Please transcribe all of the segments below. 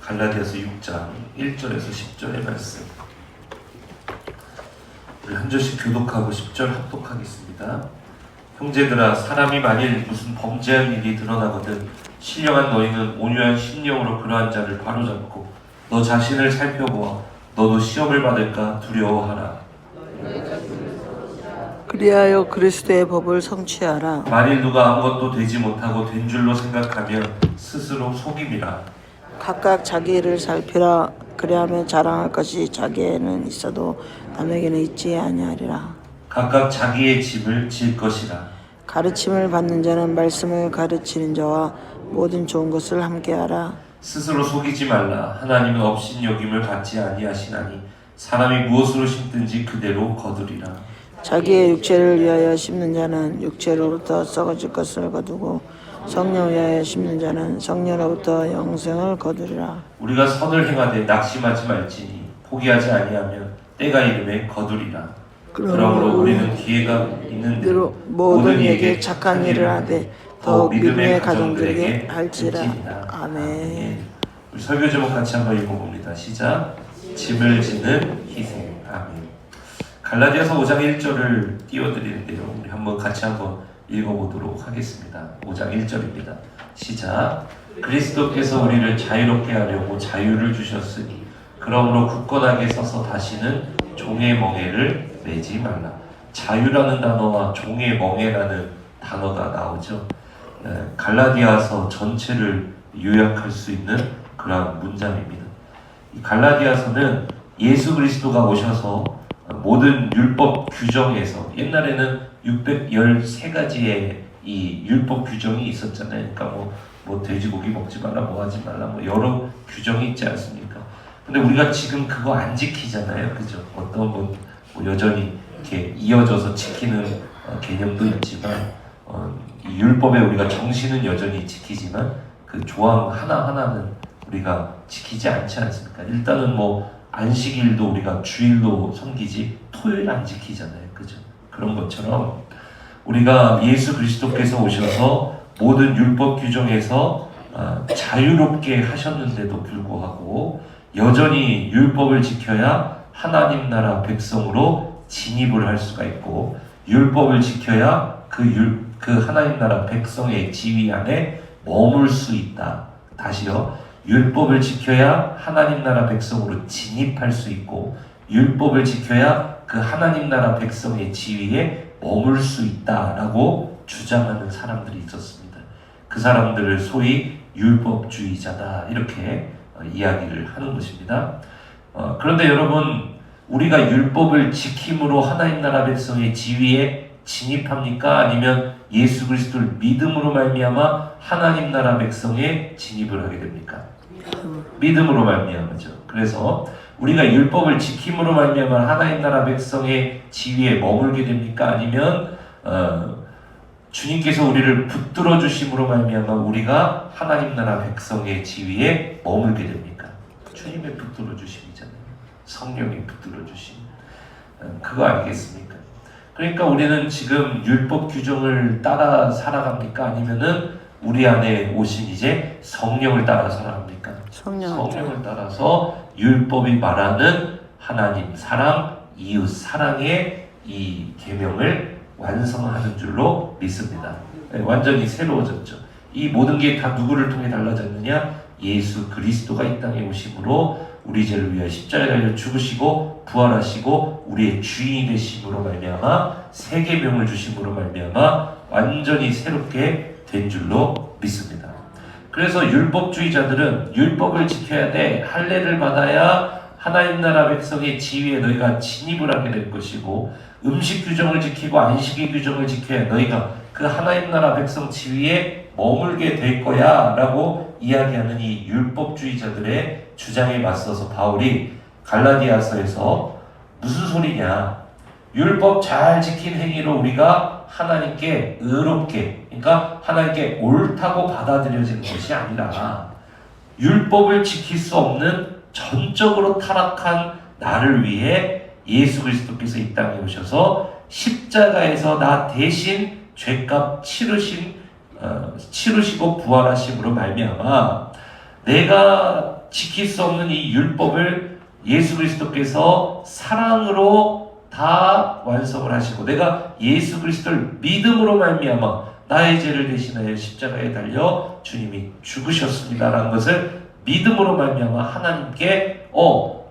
갈라디아서 6장 1절에서 10절의 말씀, 우리 한 절씩 교독하고 10절 합독하겠습니다. 형제들아, 사람이 만일 무슨 범죄한 일이 드러나거든 신령한 너희는 온유한 심령으로 그러한 자를 바로잡고 너 자신을 살펴보아 너도 시험을 받을까 두려워하라. 그리하여 그리스도의 법을 성취하라. 만일 누가 아무것도 되지 못하고 된 줄로 생각하면 스스로 속임이라. 각각 자기 일을 살피라. 그리하면 자랑할 것이 자기에는 있어도 남에게는 있지 아니하리라. 각각 자기의 집을 질 것이라. 가르침을 받는 자는 말씀을 가르치는 자와 모든 좋은 것을 함께하라. 스스로 속이지 말라. 하나님은 업신여김을 받지 아니하시나니 사람이 무엇으로 심든지 그대로 거두리라. 자기의 육체를 위하여 심는 자는 육체로부터 썩어질 것을 거두고 성령을 위하여 심는 자는 성령으로부터 영생을 거두리라. 우리가 선을 행하되 낙심하지 말지니 포기하지 아니하면 때가 이름에 거두리라. 그러므로 우리는 기회가 있는 대로 모든 이에게 착한 일을 하되 더욱 믿음의 가정들에게 할지라. 아멘. 우리 설교 제목 같이 한번 읽어봅니다. 시작. 짐을 지는 희생. 아멘. 갈라디아서 5장 1절을 띄워드리는데요, 우리 한번 같이 한번 읽어보도록 하겠습니다. 5장 1절입니다. 시작. 그리스도께서 우리를 자유롭게 하려고 자유를 주셨으니 그러므로 굳건하게 서서 다시는 종의 멍에를 매지 말라. 자유라는 단어와 종의 멍에라는 단어가 나오죠. 갈라디아서 전체를 요약할 수 있는 그런 문장입니다. 이 갈라디아서는 예수 그리스도가 오셔서 모든 율법 규정에서, 옛날에는 613가지의 이 율법 규정이 있었잖아요. 그러니까 뭐 돼지고기 먹지 말라, 뭐 하지 말라, 뭐 여러 규정이 있지 않습니까? 근데 우리가 지금 그거 안 지키잖아요, 그죠? 어떤 분 뭐 여전히 이렇게 이어져서 지키는 개념도 있지만, 이 율법에 우리가 정신은 여전히 지키지만 그 조항 하나 하나는 우리가 지키지 않지 않습니까? 일단은 뭐 안식일도 우리가 주일로 섬기지 토요일 안 지키잖아요, 그죠? 그런 것처럼 우리가 예수 그리스도께서 오셔서 모든 율법 규정에서 자유롭게 하셨는데도 불구하고 여전히 율법을 지켜야 하나님 나라 백성으로 진입을 할 수가 있고, 율법을 지켜야 그 하나님 나라 백성의 지위 안에 머물 수 있다. 다시요. 율법을 지켜야 하나님 나라 백성으로 진입할 수 있고, 율법을 지켜야 그 하나님 나라 백성의 지위에 머물 수 있다라고 주장하는 사람들이 있었습니다. 그 사람들을 소위 율법주의자다, 이렇게 이야기를 하는 것입니다. 그런데 여러분, 우리가 율법을 지킴으로 하나님 나라 백성의 지위에 진입합니까? 아니면 예수 그리스도를 믿음으로 말미암아 하나님 나라 백성에 진입을 하게 됩니까? 믿음으로 말미암아죠. 그래서 우리가 율법을 지킴으로 말미암아 하나님 나라 백성의 지위에 머물게 됩니까? 아니면 주님께서 우리를 붙들어 주심으로 말미암아 우리가 하나님 나라 백성의 지위에 머물게 됩니까? 주님의 붙들어 주심이잖아요. 성령이 붙들어 주심. 그거 알겠습니까? 그러니까 우리는 지금 율법 규정을 따라 살아갑니까? 아니면은 우리 안에 오신 이제 성령을 따라 살아갑니까? 성령을 따라서 율법이 말하는 하나님 사랑, 이웃 사랑의 이 계명을 완성하는 줄로 믿습니다. 완전히 새로워졌죠. 이 모든 게 다 누구를 통해 달라졌느냐? 예수 그리스도가 이 땅에 오심으로 우리 죄를 위하여 십자가에 달려 죽으시고 부활하시고 우리의 주인이 되심으로 말미암아 새 계명을 주심으로 말미암아 완전히 새롭게 된 줄로 믿습니다. 그래서 율법주의자들은 율법을 지켜야 돼, 할례를 받아야 하나님 나라 백성의 지위에 너희가 진입을 하게 될 것이고, 음식 규정을 지키고 안식일 규정을 지켜야 너희가 그 하나님 나라 백성 지위에 머물게 될 거야 라고 이야기하는 이 율법주의자들의 주장에 맞서서 바울이 갈라디아서에서 무슨 소리냐, 율법 잘 지킨 행위로 우리가 하나님께 의롭게, 그러니까 하나님께 옳다고 받아들여지는 것이 아니라 율법을 지킬 수 없는 전적으로 타락한 나를 위해 예수 그리스도께서 이 땅에 오셔서 십자가에서 나 대신 죄값 치르시고 부활하심으로 말미암아 내가 지킬 수 없는 이 율법을 예수 그리스도께서 사랑으로 다 완성을 하시고 내가 예수 그리스도를 믿음으로 말미암아 나의 죄를 대신하여 십자가에 달려 주님이 죽으셨습니다라는 것을 믿음으로 말미암아 하나님께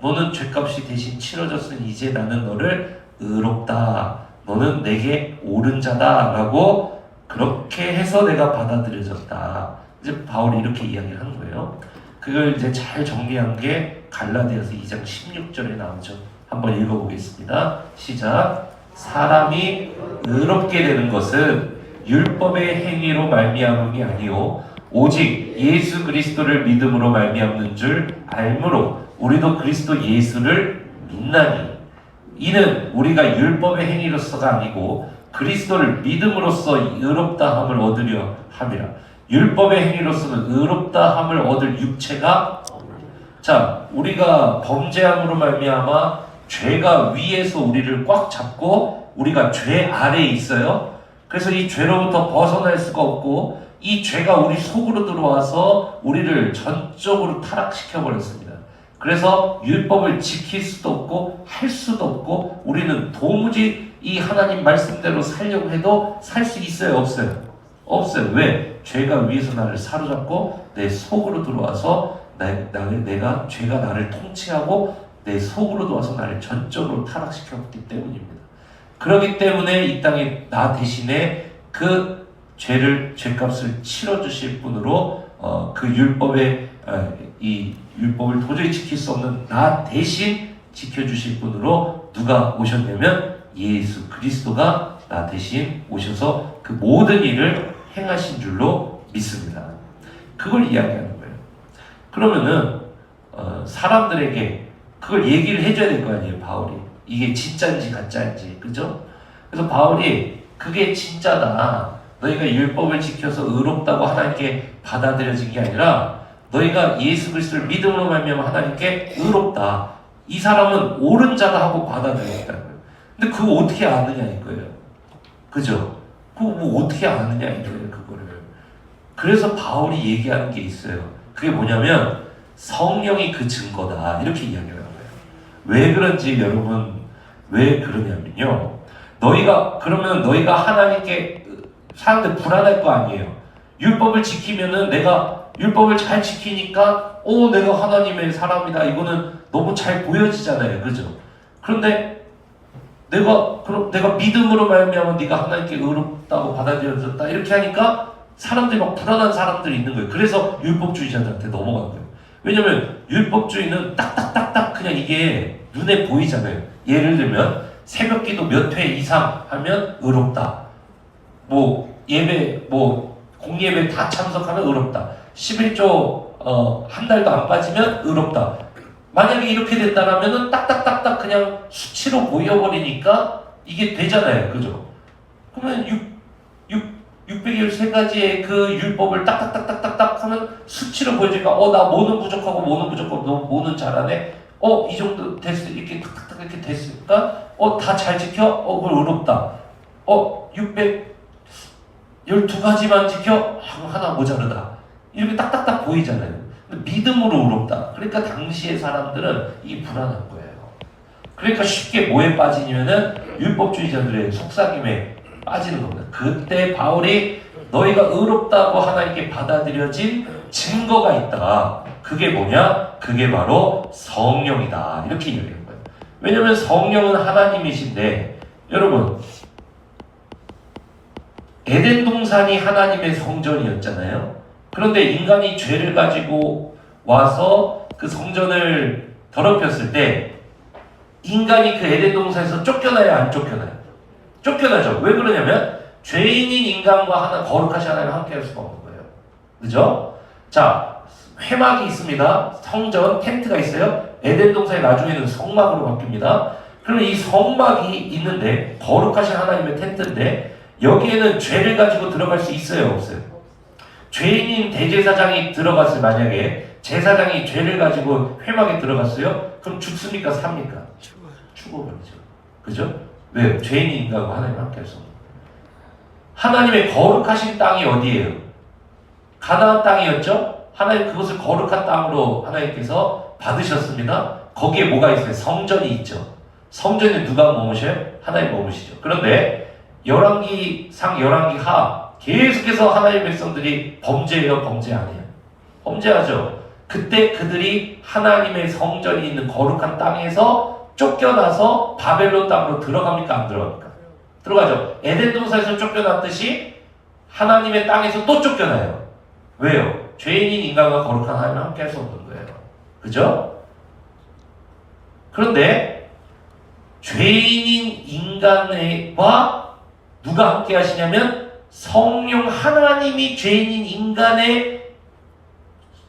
너는 죄값이 대신 치러졌으니 이제 나는 너를 의롭다, 너는 내게 옳은 자다라고 그렇게 해서 내가 받아들여졌다. 이제 바울이 이렇게 이야기를 하는 거예요. 그걸 이제 잘 정리한 게 갈라디아서 2장 16절에 나오죠. 한번 읽어보겠습니다. 시작. 사람이 의롭게 되는 것은 율법의 행위로 말미암음이 아니요 오직 예수 그리스도를 믿음으로 말미암는 줄 알므로 우리도 그리스도 예수를 믿나니 이는 우리가 율법의 행위로서가 아니고 그리스도를 믿음으로써 의롭다 함을 얻으려 함이라. 율법의 행위로서는 의롭다 함을 얻을 육체가 자, 우리가 범죄함으로 말미암아 죄가 위에서 우리를 꽉 잡고 우리가 죄 아래에 있어요. 그래서 이 죄로부터 벗어날 수가 없고 이 죄가 우리 속으로 들어와서 우리를 전적으로 타락시켜 버렸습니다. 그래서 율법을 지킬 수도 없고 할 수도 없고 우리는 도무지 이 하나님 말씀대로 살려고 해도 살 수 있어요? 없어요? 없어요. 왜? 죄가 위에서 나를 사로잡고 내 속으로 들어와서 죄가 나를 통치하고 내 속으로 들어와서 나를 전적으로 타락시켰기 때문입니다. 그렇기 때문에 이 땅에 나 대신에 그 죄값을 치러주실 분으로 그 이 율법을 도저히 지킬 수 없는 나 대신 지켜주실 분으로 누가 오셨냐면 예수 그리스도가 나 대신 오셔서 그 모든 일을 행하신 줄로 믿습니다. 그걸 이야기하는 거예요. 그러면은 사람들에게 그걸 얘기를 해줘야 될 거 아니에요, 바울이. 이게 진짜인지 가짜인지, 그죠? 그래서 바울이 그게 진짜다. 너희가 율법을 지켜서 의롭다고 하나님께 받아들여진 게 아니라 너희가 예수 그리스도를 믿음으로 말미암아 하나님께 의롭다. 이 사람은 옳은 자다 하고 받아들였다는 거예요. 근데 그거 어떻게 아느냐 이거예요. 그죠? 그거 뭐 어떻게 아느냐 이거예요, 그거를. 그래서 바울이 얘기하는 게 있어요. 그게 뭐냐면 성령이 그 증거다. 이렇게 이야기를 하는 거예요. 왜 그런지 여러분, 왜 그러냐면요. 그러면 너희가 하나님께 사람들 불안할 거 아니에요. 율법을 지키면은 내가 율법을 잘 지키니까 내가 하나님의 사람이다. 이거는 너무 잘 보여지잖아요. 그죠? 그런데 내가 믿음으로 말미암아 네가 하나님께 의롭다고 받아들여졌다. 이렇게 하니까 사람들이 막 불안한 사람들이 있는 거예요. 그래서 율법주의자들한테 넘어간 거예요. 왜냐면 율법주의는 딱딱딱딱 그냥 이게 눈에 보이잖아요. 예를 들면 새벽기도 몇 회 이상 하면 의롭다. 공예배 다 참석하면 의롭다. 11조 한 달도 안 빠지면 의롭다. 만약에 이렇게 된다라면은 딱딱딱딱 그냥 수치로 보여버리니까 이게 되잖아요. 그죠? 그러면 613가지의 그 율법을 딱딱딱딱딱 하면 수치로 보여주니까 나 뭐는 부족하고 뭐는 부족하고 너 뭐는 잘하네. 이 정도 됐어. 이렇게 탁탁탁 이렇게 됐으니까 다 잘 지켜? 그걸 의롭다. 612가지만 지켜? 하나 모자르다. 이렇게 딱딱딱 보이잖아요. 근데 믿음으로 의롭다. 그러니까 당시의 사람들은 이게 불안한 거예요. 그러니까 쉽게 뭐에 빠지냐면은 율법주의자들의 속삭임에 빠지는 겁니다. 그때 바울이 너희가 의롭다고 하나님께 받아들여진 증거가 있다. 그게 뭐냐? 그게 바로 성령이다. 이렇게 이야기하는 거예요. 왜냐하면 성령은 하나님이신데 여러분 에덴 동산이 하나님의 성전이었잖아요. 그런데 인간이 죄를 가지고 와서 그 성전을 더럽혔을 때 인간이 그 에덴 동산에서 쫓겨나요? 안 쫓겨나요? 쫓겨나죠. 왜 그러냐면 죄인인 인간과 거룩하신 하나님 함께 할 수가 없는 거예요. 그죠? 자, 회막이 있습니다. 성전, 텐트가 있어요. 에덴 동산이 나중에는 성막으로 바뀝니다. 그러면 이 성막이 있는데 거룩하신 하나님의 텐트인데 여기에는 죄를 가지고 들어갈 수 있어요? 없어요? 죄인인 대제사장이 들어갔을 만약에 제사장이 죄를 가지고 회막에 들어갔어요? 그럼 죽습니까? 삽니까? 죽어버리죠. 그죠? 왜? 죄인인 인간과 하나님 함께 할 수 없는 거예요. 하나님의 거룩하신 땅이 어디예요? 가나안 땅이었죠? 하나님 그것을 거룩한 땅으로 하나님께서 받으셨습니다. 거기에 뭐가 있어요? 성전이 있죠. 성전에 누가 머무셔요? 하나님 머무시죠. 그런데 열왕기상 열왕기하 계속해서 하나님의 백성들이 범죄해요? 범죄 안 해요? 범죄하죠. 그때 그들이 하나님의 성전이 있는 거룩한 땅에서 쫓겨나서 바벨론 땅으로 들어갑니까? 안 들어갑니까? 들어가죠. 에덴 동산에서 쫓겨났듯이 하나님의 땅에서 또 쫓겨나요. 왜요? 죄인인 인간과 거룩한 하나님을 함께 할 수 없는 거예요. 그죠? 그런데 죄인인 인간과 누가 함께 하시냐면 성령 하나님이 죄인인 인간의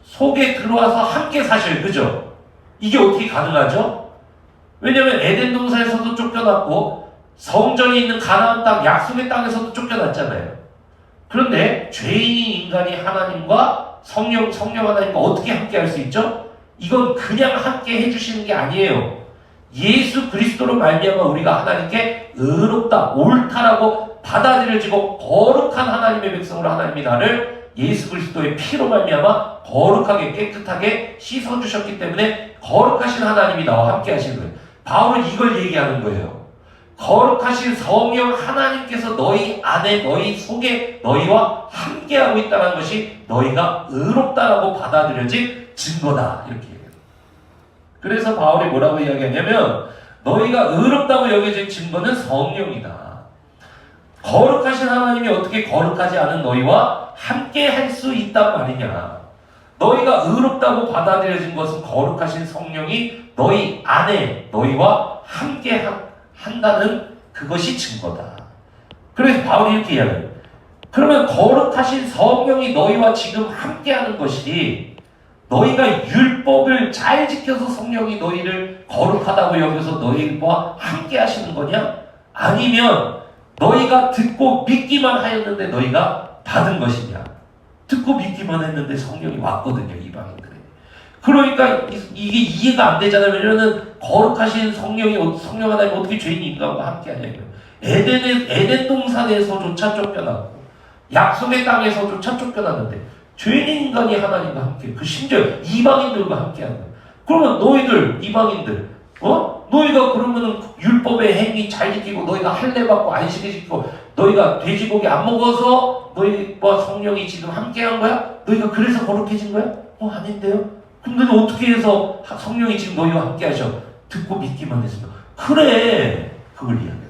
속에 들어와서 함께 사셔요. 그죠? 이게 어떻게 가능하죠? 왜냐면 에덴 동산에서도 쫓겨났고 성전이 있는 가나안 땅, 약속의 땅에서도 쫓겨났잖아요. 그런데 죄인인 인간이 하나님과 성령 하나님과 어떻게 함께 할 수 있죠? 이건 그냥 함께 해주시는 게 아니에요. 예수 그리스도로 말미암아 우리가 하나님께 의롭다, 옳다라고 받아들여지고 거룩한 하나님의 백성으로 하나님이 나를 예수 그리스도의 피로 말미암아 거룩하게 깨끗하게 씻어주셨기 때문에 거룩하신 하나님이 나와 함께 하시는 거예요. 바울은 이걸 얘기하는 거예요. 거룩하신 성령 하나님께서 너희 안에 너희 속에 너희와 함께하고 있다는 것이 너희가 의롭다라고 받아들여진 증거다. 이렇게 얘기해요. 그래서 바울이 뭐라고 이야기하냐면 너희가 의롭다고 여겨진 증거는 성령이다. 거룩하신 하나님이 어떻게 거룩하지 않은 너희와 함께 할 수 있단 말이냐. 너희가 의롭다고 받아들여진 것은 거룩하신 성령이 너희 안에 너희와 함께 한다는 그것이 증거다. 그래서 바울이 이렇게 이야기해요. 그러면 거룩하신 성령이 너희와 지금 함께하는 것이 너희가 율법을 잘 지켜서 성령이 너희를 거룩하다고 여겨서 너희와 함께 하시는 거냐? 아니면 너희가 듣고 믿기만 하였는데 너희가 받은 것이냐? 듣고 믿기만 했는데 성령이 왔거든요, 이방인들에. 그러니까 이게 이해가 안 되잖아요. 왜냐하면 거룩하신 성령 하나님 어떻게 죄인 인간과 함께 하냐고요. 에덴 동산에서조차 쫓겨났고 약속의 땅에서조차 쫓겨났는데 죄인 인간이 하나님과 함께, 그 심지어 이방인들과 함께 하는 거예요. 그러면 너희들 이방인들 너희가 그러면은 율법의 행위 잘 지키고 너희가 할례 받고 안식일 지키고 너희가 돼지고기 안 먹어서 너희와 성령이 지금 함께 한 거야? 너희가 그래서 거룩해진 거야? 아닌데요? 근데 어떻게 해서 성령이 지금 너희와 함께 하셔? 듣고 믿기만 했습니다. 그래, 그걸 이야기해요.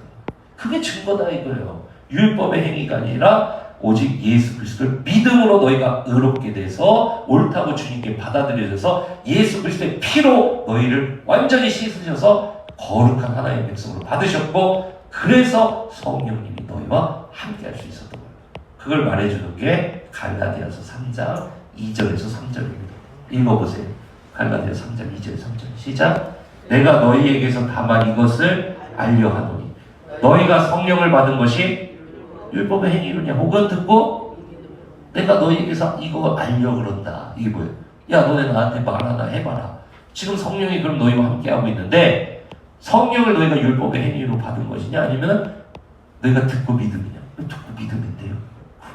그게 증거다 이거예요. 율법의 행위가 아니라 오직 예수 그리스도를 믿음으로 너희가 의롭게 돼서 옳다고 주님께 받아들여져서 예수 그리스도의 피로 너희를 완전히 씻으셔서 거룩한 하나님의 백성으로 받으셨고, 그래서 성령님이 너희와 함께 할 수 있었던 거예요. 그걸 말해주는 게 갈라디아서 3장 2절에서 3절입니다. 읽어보세요. 갈라디아서 3장 2절 3절 시작. 내가 너희에게서 다만 이것을 알려하노니 너희가 성령을 받은 것이 율법의 행위로냐? 혹은 듣고 내가 너희에게서 이거 알려 그런다. 이게 뭐예요? 야, 너네 나한테 말 하나 해봐라. 지금 성령이 그럼 너희와 함께하고 있는데 성령을 너희가 율법의 행위로 받은 것이냐? 아니면 너희가 듣고 믿음이냐? 듣고 믿음인데요.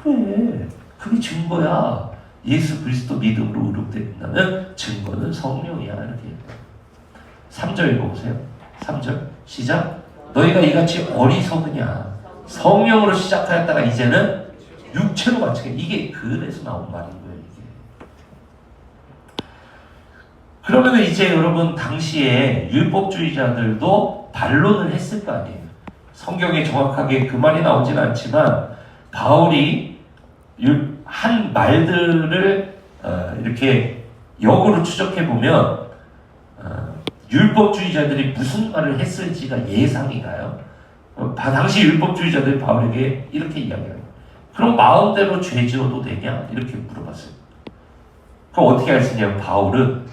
그래, 그게 증거야. 예수 그리스도 믿음으로 의롭된다는 증거는 성령이야. 이렇게 3절 읽어보세요. 3절 시작. 너희가 이같이 어리석으냐? 성령으로 시작하였다가 이제는 육체로 마치게. 이게 그래서 나온 말인 거예요. 이게. 그러면 이제 여러분 당시에 율법주의자들도 반론을 했을 거 아니에요. 성경에 정확하게 그 말이 나오진 않지만 바울이 한 말들을 이렇게 역으로 추적해 보면 율법주의자들이 무슨 말을 했을지가 예상이 가요. 당시 율법주의자들이 바울에게 이렇게 이야기해요. 그럼 마음대로 죄 지어도 되냐? 이렇게 물어봤어요. 그럼 어떻게 할 수 있냐면 바울은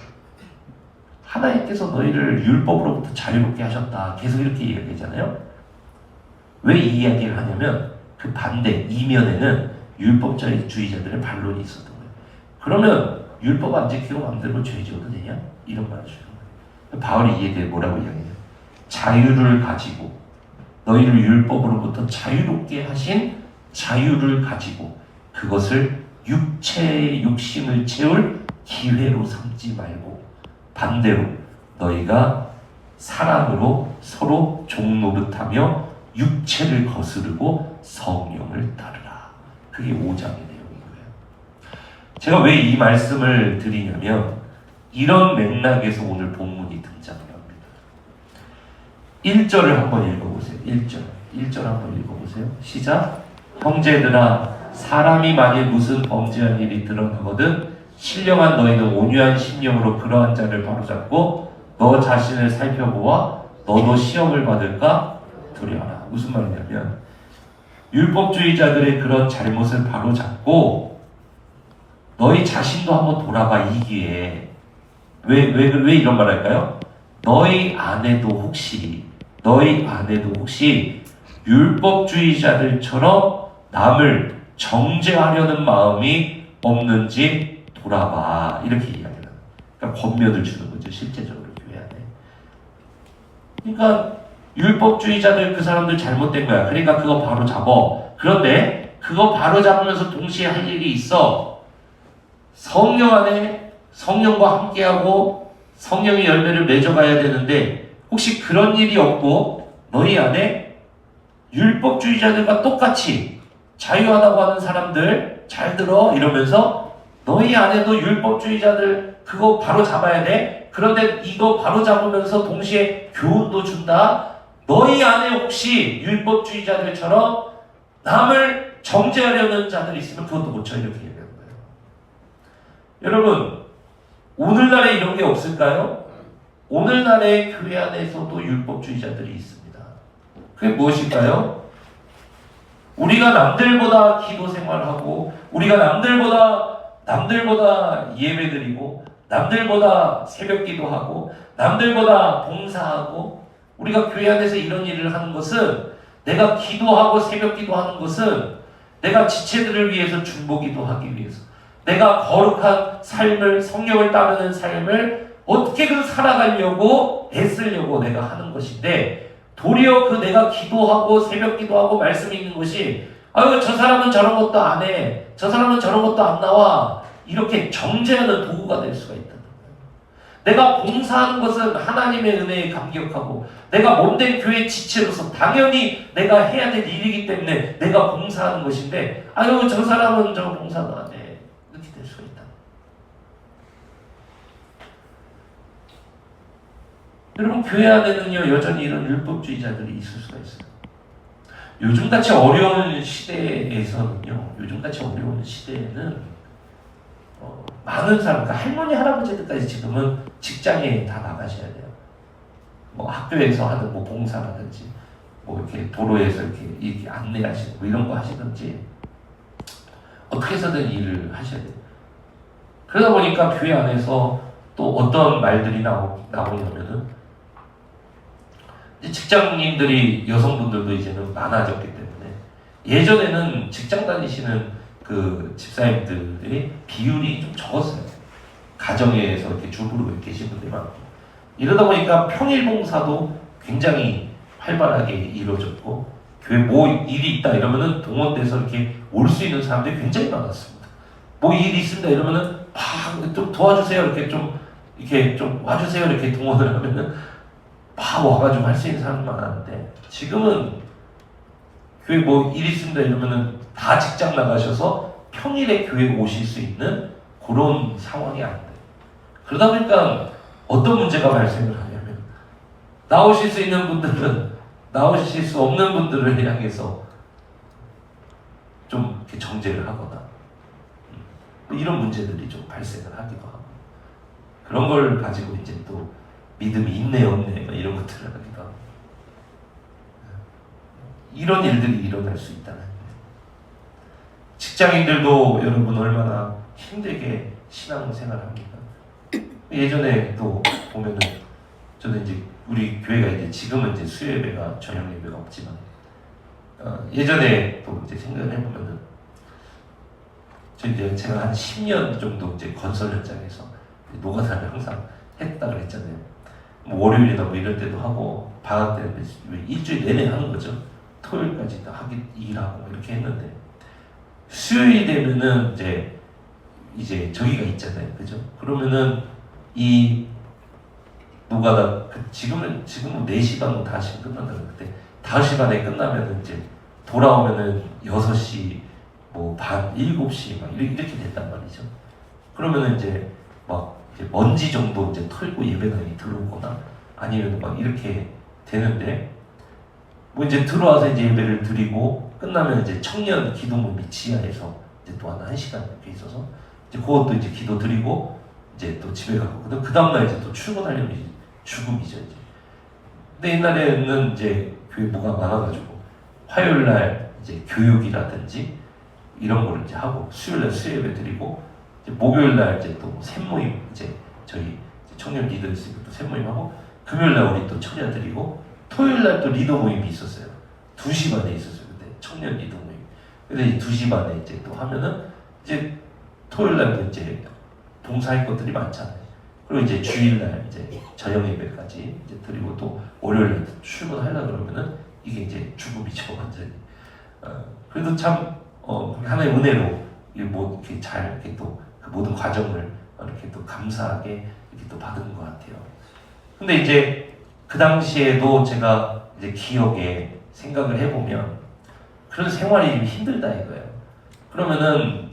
하나님께서 너희를 율법으로부터 자유롭게 하셨다. 계속 이렇게 이야기하잖아요. 왜 이 이야기를 하냐면 그 반대 이면에는 율법주의자들의 반론이 있었던 거예요. 그러면 율법 안 지키고 마음대로 죄 지어도 되냐? 이런 말을 주는 거예요. 바울이 이에 대해 뭐라고 이야기해요? 자유를 가지고 너희를 율법으로부터 자유롭게 하신 자유를 가지고 그것을 육체의 욕심을 채울 기회로 삼지 말고 반대로 너희가 사랑으로 서로 종노릇하며 육체를 거스르고 성령을 따르라. 그게 5장의 내용인 거예요. 제가 왜 이 말씀을 드리냐면 이런 맥락에서 오늘 본문이 등장을 합니다. 1절을 한번 읽어보세요. 1절 한번 읽어보세요. 시작. 형제들아, 사람이 만일 무슨 범죄한 일이 드러나거든 신령한 너희는 온유한 심령으로 그러한 자를 바로잡고 너 자신을 살펴보아 너도 시험을 받을까 두려워라. 무슨 말이냐면 율법주의자들의 그런 잘못을 바로잡고 너희 자신도 한번 돌아봐. 이기에 왜 이런 말 할까요? 너희 안에도 혹시 율법주의자들처럼 남을 정죄하려는 마음이 없는지 돌아봐. 이렇게 이야기하는 거예요. 그러니까 권면을 주는 거죠. 실제적으로 교회 안에. 그러니까 율법주의자들 그 사람들 잘못된 거야. 그러니까 그거 바로 잡어. 그런데 그거 바로 잡으면서 동시에 할 일이 있어. 성령 안에 성령과 함께하고 성령의 열매를 맺어가야 되는데 혹시 그런 일이 없고 너희 안에 율법주의자들과 똑같이 자유하다고 하는 사람들 잘 들어 이러면서 너희 안에도 율법주의자들 그거 바로 잡아야 돼. 그런데 이거 바로 잡으면서 동시에 교훈도 준다. 너희 안에 혹시 율법주의자들처럼 남을 정죄하려는 자들이 있으면 그것도 고쳐. 이렇게 얘기하는 거예요. 여러분, 오늘날에 이런 게 없을까요? 오늘날의 교회 안에서도 율법주의자들이 있습니다. 그게 무엇일까요? 우리가 남들보다 기도 생활하고 우리가 남들보다 예배드리고 남들보다 새벽 기도하고 남들보다 봉사하고 우리가 교회 안에서 이런 일을 하는 것은 내가 기도하고 새벽 기도하는 것은 내가 지체들을 위해서 중보기도 하기 위해서 내가 거룩한 삶을 성령을 따르는 삶을 어떻게든 살아가려고 애쓰려고 내가 하는 것인데 도리어 그 내가 기도하고 새벽 기도하고 말씀 읽는 것이 아유 저 사람은 저런 것도 안 해. 저 사람은 저런 것도 안 나와. 이렇게 정죄하는 도구가 될 수가 있다는 거예요. 내가 봉사하는 것은 하나님의 은혜에 감격하고 내가 몸된 교회 지체로서 당연히 내가 해야 될 일이기 때문에 내가 봉사하는 것인데 아유 저 사람은 저 봉사도 안 해. 이렇게 될 수가 있다. 여러분 교회 안에는요 여전히 이런 율법주의자들이 있을 수가 있어요. 요즘같이 어려운 시대에서는요 요즘같이 어려운 시대에는 많은 사람, 그러니까 할머니 할아버지들까지 지금은 직장에 다 나가셔야 돼요. 뭐 학교에서 하는 뭐 봉사라든지 뭐 이렇게 도로에서 이렇게 안내하시는 뭐 이런 거 하시든지 어떻게 해서든 일을 하셔야 돼요. 그러다 보니까 교회 안에서 또 어떤 말들이 나오냐면은 직장인들이 여성분들도 이제는 많아졌기 때문에 예전에는 직장 다니시는 그 집사님들이 비율이 좀 적었어요. 가정에서 이렇게 주부로 계신 분들이 많고 이러다 보니까 평일 봉사도 굉장히 활발하게 이루어졌고 교회 뭐 일이 있다 이러면은 동원돼서 이렇게 올 수 있는 사람들이 굉장히 많았습니다. 뭐 일이 있습니다 이러면은 좀 도와주세요 이렇게 좀 와주세요 이렇게 동원을 하면은 막 와가지고 할 수 있는 사람이 많았는데 지금은 교회 뭐 일 있습니다 이러면은 다 직장 나가셔서 평일에 교회 오실 수 있는 그런 상황이 안 돼요. 그러다 보니까 어떤 문제가 발생을 하냐면 나오실 수 있는 분들은 나오실 수 없는 분들을 향해서 좀 이렇게 정죄를 하거나 이런 문제들이 좀 발생을 하기도 하고 그런 걸 가지고 이제 또 믿음이 있네 없네 이런 것들을 하기도 하고 이런 일들이 일어날 수 있다는 거예요. 직장인들도 여러분 얼마나 힘들게 신앙생활합니까? 예전에 또 보면은 저는 이제 우리 교회가 이제 지금은 이제 수요 예배가 저녁 예배가 없지만 예전에 또 이제 생각을 해보면은 제가 한 10년 정도 이제 건설 현장에서 노가다를 항상 했다 그랬잖아요. 뭐 월요일이나 뭐 이럴 때도 하고 방학 때는 일주일 내내 하는 거죠. 토요일까지 다 일하고 이렇게 했는데 수요일 되면은 이제 저기가 있잖아요, 그죠? 그러면은 이 노가다 지금은 4시 반 5시 끝난다 그때 5시 반에 끝나면은 이제 돌아오면은 6시 반 7시 막 이렇게 됐단 말이죠. 그러면은 이제 막 이제 먼지 정도 이제 털고 예배당에 들어오거나 아니면 막 이렇게 되는데 뭐 이제 들어와서 이제 예배를 드리고 끝나면 이제 청년 기도 모임이 지하에서 이제 또 한 1시간 이렇게 있어서 이제 그것도 이제 기도 드리고 이제 또 집에 가고 그 다음날 이제 또 출근하려면 이제 죽음이죠 이제. 근데 옛날에는 이제 교회 뭐가 많아가지고 화요일날 이제 교육이라든지 이런 거를 이제 하고 수요일날 수요예배 드리고 이제 목요일날 이제 또 샘모임 이제 저희 청년 리더 있으니까 또 샘모임 하고 금요일날 우리 또 처녀 드리고 토요일날 또 리더 모임이 있었어요. 2시 반에 있었어요 그때 청년 리더 모임. 근데 이 2시 반에 이제 또 하면은 이제 토요일날도 이제 봉사할 것들이 많잖아요. 그리고 이제 주일날 이제 저녁 예배까지 이제 드리고 또 월요일날 출근하려 그러면은 이게 이제 죽음이죠 완전히. 그래도 참 하나의 은혜로 이렇게 잘 이렇게 또 그 모든 과정을 이렇게 또 감사하게 이렇게 또 받은 것 같아요. 근데 이제 그 당시에도 제가 이제 기억에 생각을 해보면 그런 생활이 좀 힘들다 이거예요. 그러면은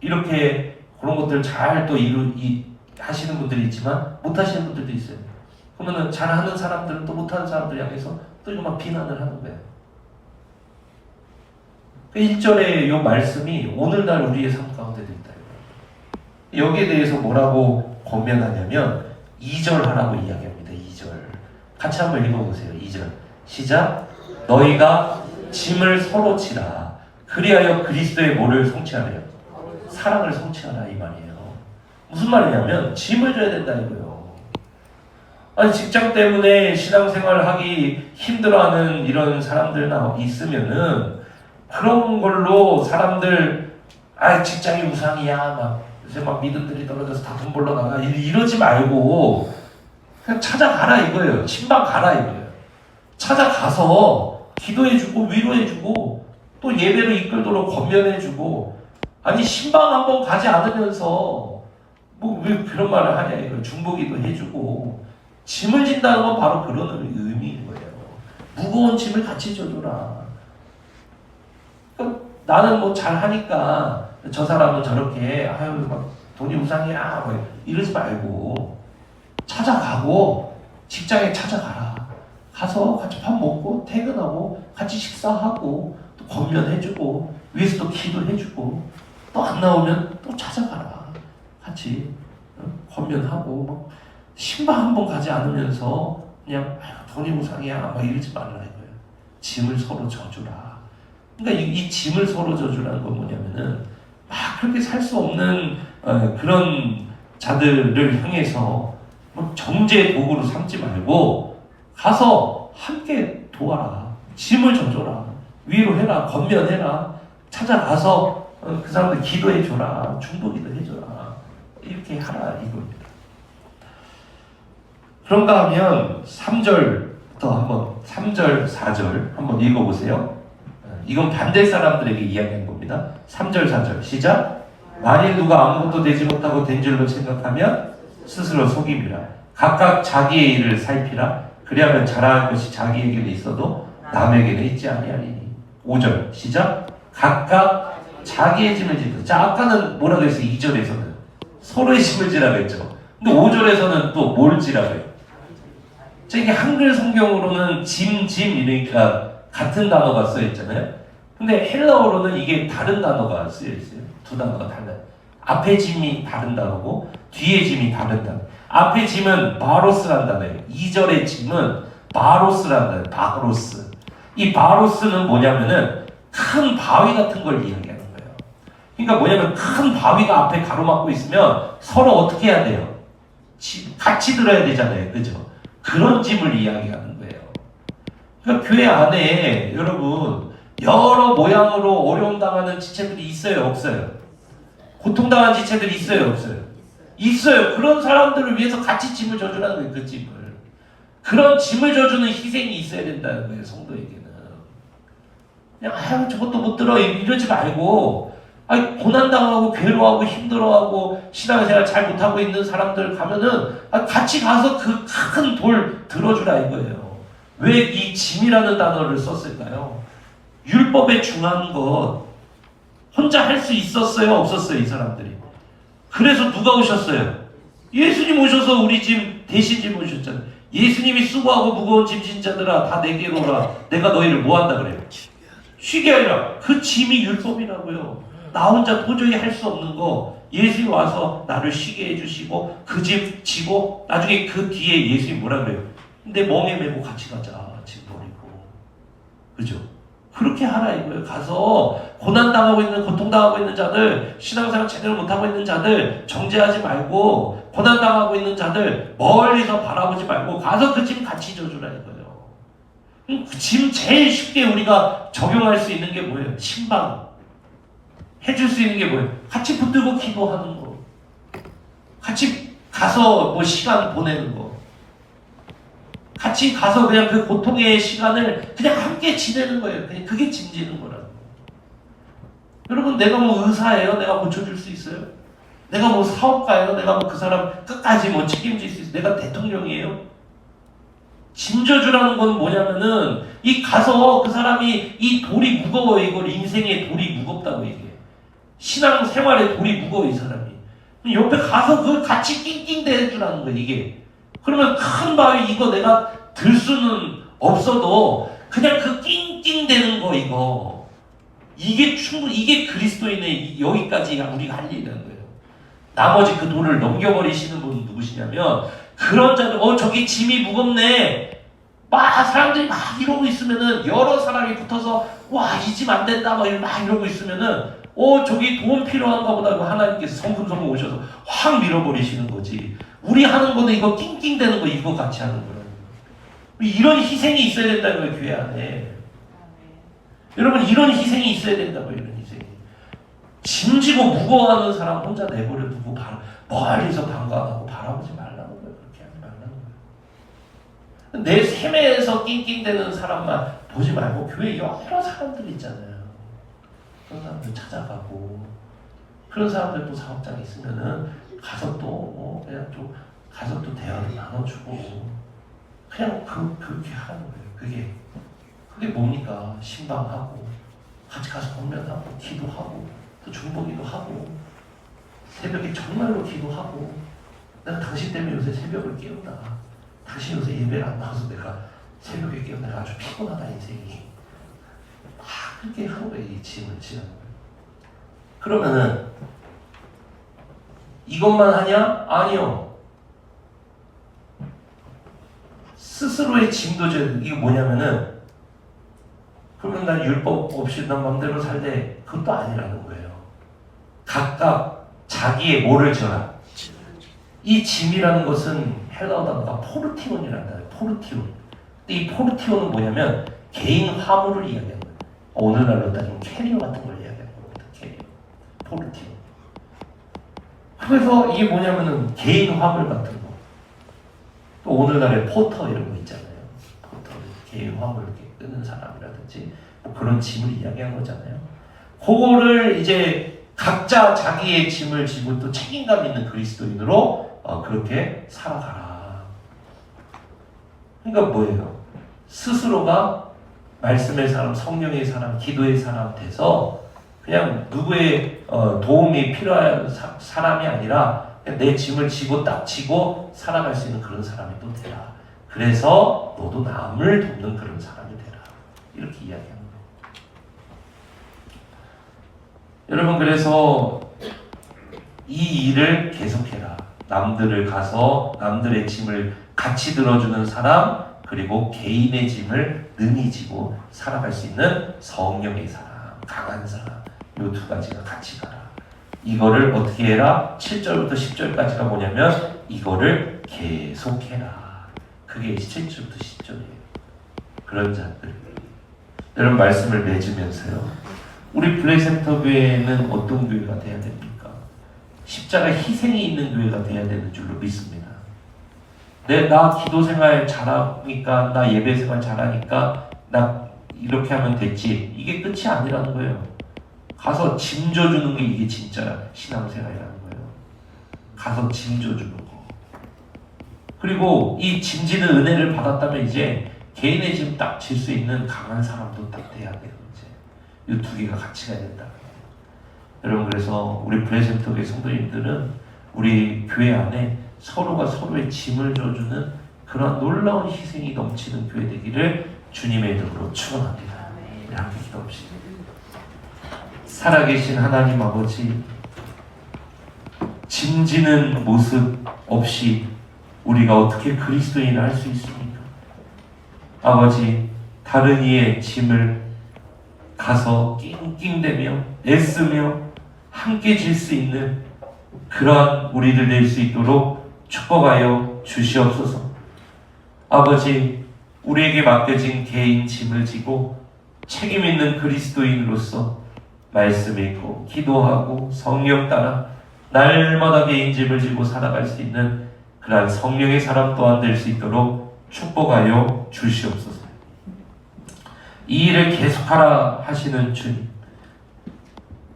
이렇게 그런 것들 잘 또 하시는 분들이 있지만 못 하시는 분들도 있어요. 그러면은 잘하는 사람들은 또 못하는 사람들 향해서 또 이거 막 비난을 하는 거예요. 그 1절의 이 말씀이 오늘날 우리의 삶 가운데도 있다. 여기에 대해서 뭐라고 권면하냐면 2절 하라고 이야기합니다. 2절 같이 한번 읽어보세요. 2절 시작. 너희가 짐을 서로 지라. 그리하여 그리스도의 뭐를 성취하래요? 사랑을 성취하라 이 말이에요. 무슨 말이냐면 짐을 져야 된다 이거예요. 아니 직장 때문에 신앙생활을 하기 힘들어하는 이런 사람들나 있으면은 그런 걸로 사람들 직장이 우상이야 막 요새 막 믿음들이 떨어져서 다 돈 벌러 나가 이러지 말고 그냥 찾아가라 이거예요. 신방 가라 이거예요. 찾아가서 기도해주고 위로해주고 또 예배로 이끌도록 권면해주고 아니 신방 한번 가지 않으면서 뭐 왜 그런 말을 하냐 이거 중보기도 해주고 짐을 진다는 건 바로 그런 의미인 거예요. 무거운 짐을 같이 져줘라. 그러니까 나는 뭐 잘하니까 저 사람은 저렇게 막 돈이 우상이야 뭐 이러지 말고 찾아가고 직장에 찾아가라. 가서 같이 밥 먹고 퇴근하고 같이 식사하고 또 권면해주고 위에서 또 기도해주고 또 안 나오면 또 찾아가라. 같이 권면하고 막 신방 한번 가지 않으면서 그냥 돈이 우상이야 막 이러지 말라 이거예요. 짐을 서로 져주라. 그러니까 이 짐을 서로 져주라는 건 뭐냐면은 막 그렇게 살 수 없는 그런 자들을 향해서 정죄의 도구로 삼지 말고 가서 함께 도와라. 짐을 져줘라. 위로해라. 권면해라. 찾아가서 그 사람들 기도해줘라. 중보기도 해줘라. 이렇게 하라 이겁니다. 그런가 하면 3절부터 한번 3절 4절 한번 읽어보세요. 이건 반대 사람들에게 이야기한 겁니다. 3절 4절 시작. 만일 누가 아무것도 되지 못하고 된 줄로 생각하면 스스로 속임이라. 각각 자기의 일을 살피라. 그리하면 자랑할 것이 자기에게는 있어도 남에게는 있지 아니하리니. 5절 시작. 각각 자기의 짐을 지라. 자 아까는 뭐라고 했어요? 2절에서는 서로의 짐을 지라고 했죠. 근데 5절에서는 또 뭘 지라고 해요? 자 이게 한글 성경으로는 짐 이러니까 같은 단어가 쓰여 있잖아요. 근데 헬라어로는 이게 다른 단어가 쓰여 있어요. 두 단어가 달라요. 앞에 짐이 다른 단어고 뒤에 짐이 다른 단어. 앞에 짐은 바로스란 단어예요. 2절의 짐은 바로스란 단어예요. 바로스. 이 바로스는 뭐냐면은 큰 바위 같은 걸 이야기하는 거예요. 그러니까 뭐냐면 큰 바위가 앞에 가로막고 있으면 서로 어떻게 해야 돼요? 같이 들어야 되잖아요. 그죠? 그런 짐을 이야기하는 거예요. 그러니까 교회 안에 여러분 여러 모양으로 어려움 당하는 지체들이 있어요? 없어요? 고통당한 지체들이 있어요? 없어요? 있어요. 그런 사람들을 위해서 같이 짐을 져주라는 거예요. 그 짐을. 그런 짐을 져주는 희생이 있어야 된다는 거예요. 성도에게는. 그냥 저것도 못 들어 이러지 말고 아니, 고난당하고 괴로워하고 힘들어하고 신앙생활 잘 못하고 있는 사람들 가면은 같이 가서 그 큰 돌 들어주라 이거예요. 왜 이 짐이라는 단어를 썼을까요? 율법에 중한 것 혼자 할 수 있었어요? 없었어요? 이 사람들이. 그래서 누가 오셨어요? 예수님 오셔서 우리 짐 대신 짐 오셨잖아요. 예수님이 수고하고 무거운 짐진 자들아 다 내게로 오라. 내가 너희를 뭐 한다 그래요? 쉬게 하리라. 그 짐이 율법이라고요. 나 혼자 도저히 할 수 없는 거 예수님이 와서 나를 쉬게 해주시고 그 짐 지고 나중에 그 뒤에 예수님이 뭐라 그래요? 내 멍에 메고 같이 가자. 짐 버리고. 그죠? 그렇게 하라 이거예요. 가서 고난당하고 있는, 고통당하고 있는 자들, 신앙생활 제대로 못하고 있는 자들 정죄하지 말고, 고난당하고 있는 자들 멀리서 바라보지 말고 가서 그 짐 같이 져주라 이거예요. 그 짐 제일 쉽게 우리가 적용할 수 있는 게 뭐예요? 신방. 해줄 수 있는 게 뭐예요? 같이 붙들고 기도하는 거. 같이 가서 뭐 시간 보내는 거. 같이 가서 그냥 그 고통의 시간을 그냥 함께 지내는 거예요. 그냥 그게 짐지는 거라고. 여러분, 내가 뭐 의사예요? 내가 고쳐줄 수 있어요? 내가 뭐 사업가예요? 내가 뭐 그 사람 끝까지 뭐 책임질 수 있어요? 내가 대통령이에요? 짐져주라는 건 뭐냐면은 이 가서 그 사람이 이 돌이 무거워요. 이걸 인생의 돌이 무겁다고 얘기해요. 신앙 생활의 돌이 무거워 이 사람이. 옆에 가서 그걸 같이 낑낑대주라는 거예요. 이게. 그러면 큰 바위 이거 내가 들 수는 없어도 그냥 그 낑낑대는 거 이거. 이게 충분히 이게 그리스도인의 여기까지 우리가 할 일이라는 거예요. 나머지 그 돌을 넘겨버리시는 분은 누구시냐면 그런 자들 저기 짐이 무겁네. 막 사람들이 막 이러고 있으면은 여러 사람이 붙어서 와 이 짐 안 된다 막 이러고 있으면은 저기 도움 필요한가 보다 하나님께서 성금성금 오셔서 확 밀어버리시는 거지. 우리 하는 거는 이거 낑낑대는 거 이거 같이 하는 거라는 거예요. 이런 희생이 있어야 된다는 거예요. 교회 안에. 여러분 이런 희생이 있어야 된다고요. 이런 희생이. 짐지고 무거워하는 사람 혼자 내버려 두고 멀리서 방관하고 바라보지 말라는 거예요. 그렇게 하지 말라는 거예요. 내 삶에서 낑낑대는 사람만 보지 말고 교회에 여러 사람들이 있잖아요. 그런 사람들 찾아가고 그런 사람들 또 사업장에 있으면은 가서 또 그냥 좀 가서 또 대화를 나눠주고 그냥 그렇게 하는 거예요. 그게 뭡니까? 신방하고 같이 가서 공면하고 기도하고 또 중보기도 하고 새벽에 정말로 기도하고 내가 당신 때문에 요새 새벽을 깨운다. 당신 요새 예배를 안 나와서 내가 새벽에 깨운다. 내가 아주 피곤하다 인생이. 그렇게 하는 거예요. 이 짐을 지는 거예요. 그러면은 이것만 하냐? 아니요. 스스로의 짐도 져야 돼. 이게 뭐냐면은 그러면 난 율법 없이 난 맘대로 살래. 그것도 아니라는 거예요. 각각 자기의 뭐를 져라. 이 짐이라는 것은 헬라어 단어가 포르티온이라는 단어예요. 포르티온. 근데 이 포르티온은 뭐냐면 개인 화물을 이야기하는 거예요. 오늘날로 따지면 캐리어 같은 걸 이야기하는 겁니다. 캐리어. 포르티온. 그래서 이게 뭐냐면은 개인 화물 같은 거. 또 오늘날에 포터 이런 거 있잖아요. 포터 개인 화물 이렇게 끄는 사람이라든지 뭐 그런 짐을 이야기한 거잖아요. 그거를 이제 각자 자기의 짐을 지고 또 책임감 있는 그리스도인으로 그렇게 살아가라. 그러니까 뭐예요? 스스로가 말씀의 사람, 성령의 사람, 기도의 사람 돼서 그냥 누구의 도움이 필요한 사람이 아니라 그냥 내 짐을 지고 딱 지고 살아갈 수 있는 그런 사람이 또 되라. 그래서 너도 남을 돕는 그런 사람이 되라. 이렇게 이야기하는 거예요. 여러분 그래서 이 일을 계속해라. 남들을 가서 남들의 짐을 같이 들어주는 사람 그리고 개인의 짐을 능히 지고 살아갈 수 있는 성령의 사람, 강한 사람 이 두 가지가 같이 가라. 이거를 어떻게 해라? 7절부터 10절까지가 뭐냐면 이거를 계속해라. 그게 7절부터 10절이에요. 그런 자들. 여러분 말씀을 맺으면서요. 우리 블레센터 교회는 어떤 교회가 돼야 됩니까? 십자가 희생이 있는 교회가 돼야 되는 줄로 믿습니다. 나 기도 생활 잘하니까, 나 예배 생활 잘하니까, 나 이렇게 하면 됐지. 이게 끝이 아니라는 거예요. 가서 짐 져주는 게 이게 진짜 신앙생활이라는 거예요. 가서 짐 져주는 거. 그리고 이 짐지는 은혜를 받았다면 이제 개인의 짐 딱 질 수 있는 강한 사람도 딱 돼야 돼요. 이제 이 두 개가 같이 가야 된다. 여러분, 그래서 우리 브레센터교회 성도님들은 우리 교회 안에 서로가 서로의 짐을 져주는 그런 놀라운 희생이 넘치는 교회 되기를 주님의 이름으로 축원합니다. 우리 함께 기도합시다. 살아계신 하나님 아버지, 짐지는 모습 없이 우리가 어떻게 그리스도인을 할 수 있습니까? 아버지, 다른 이의 짐을 가서 낑낑대며 애쓰며 함께 질 수 있는 그러한 우리를 낼 수 있도록 축복하여 주시옵소서. 아버지, 우리에게 맡겨진 개인 짐을 지고 책임 있는 그리스도인으로서 말씀 읽고 기도하고 성령 따라 날마다 개인 짐을 지고 살아갈 수 있는 그러한 성령의 사람 또한 될 수 있도록 축복하여 주시옵소서. 이 일을 계속하라 하시는 주님,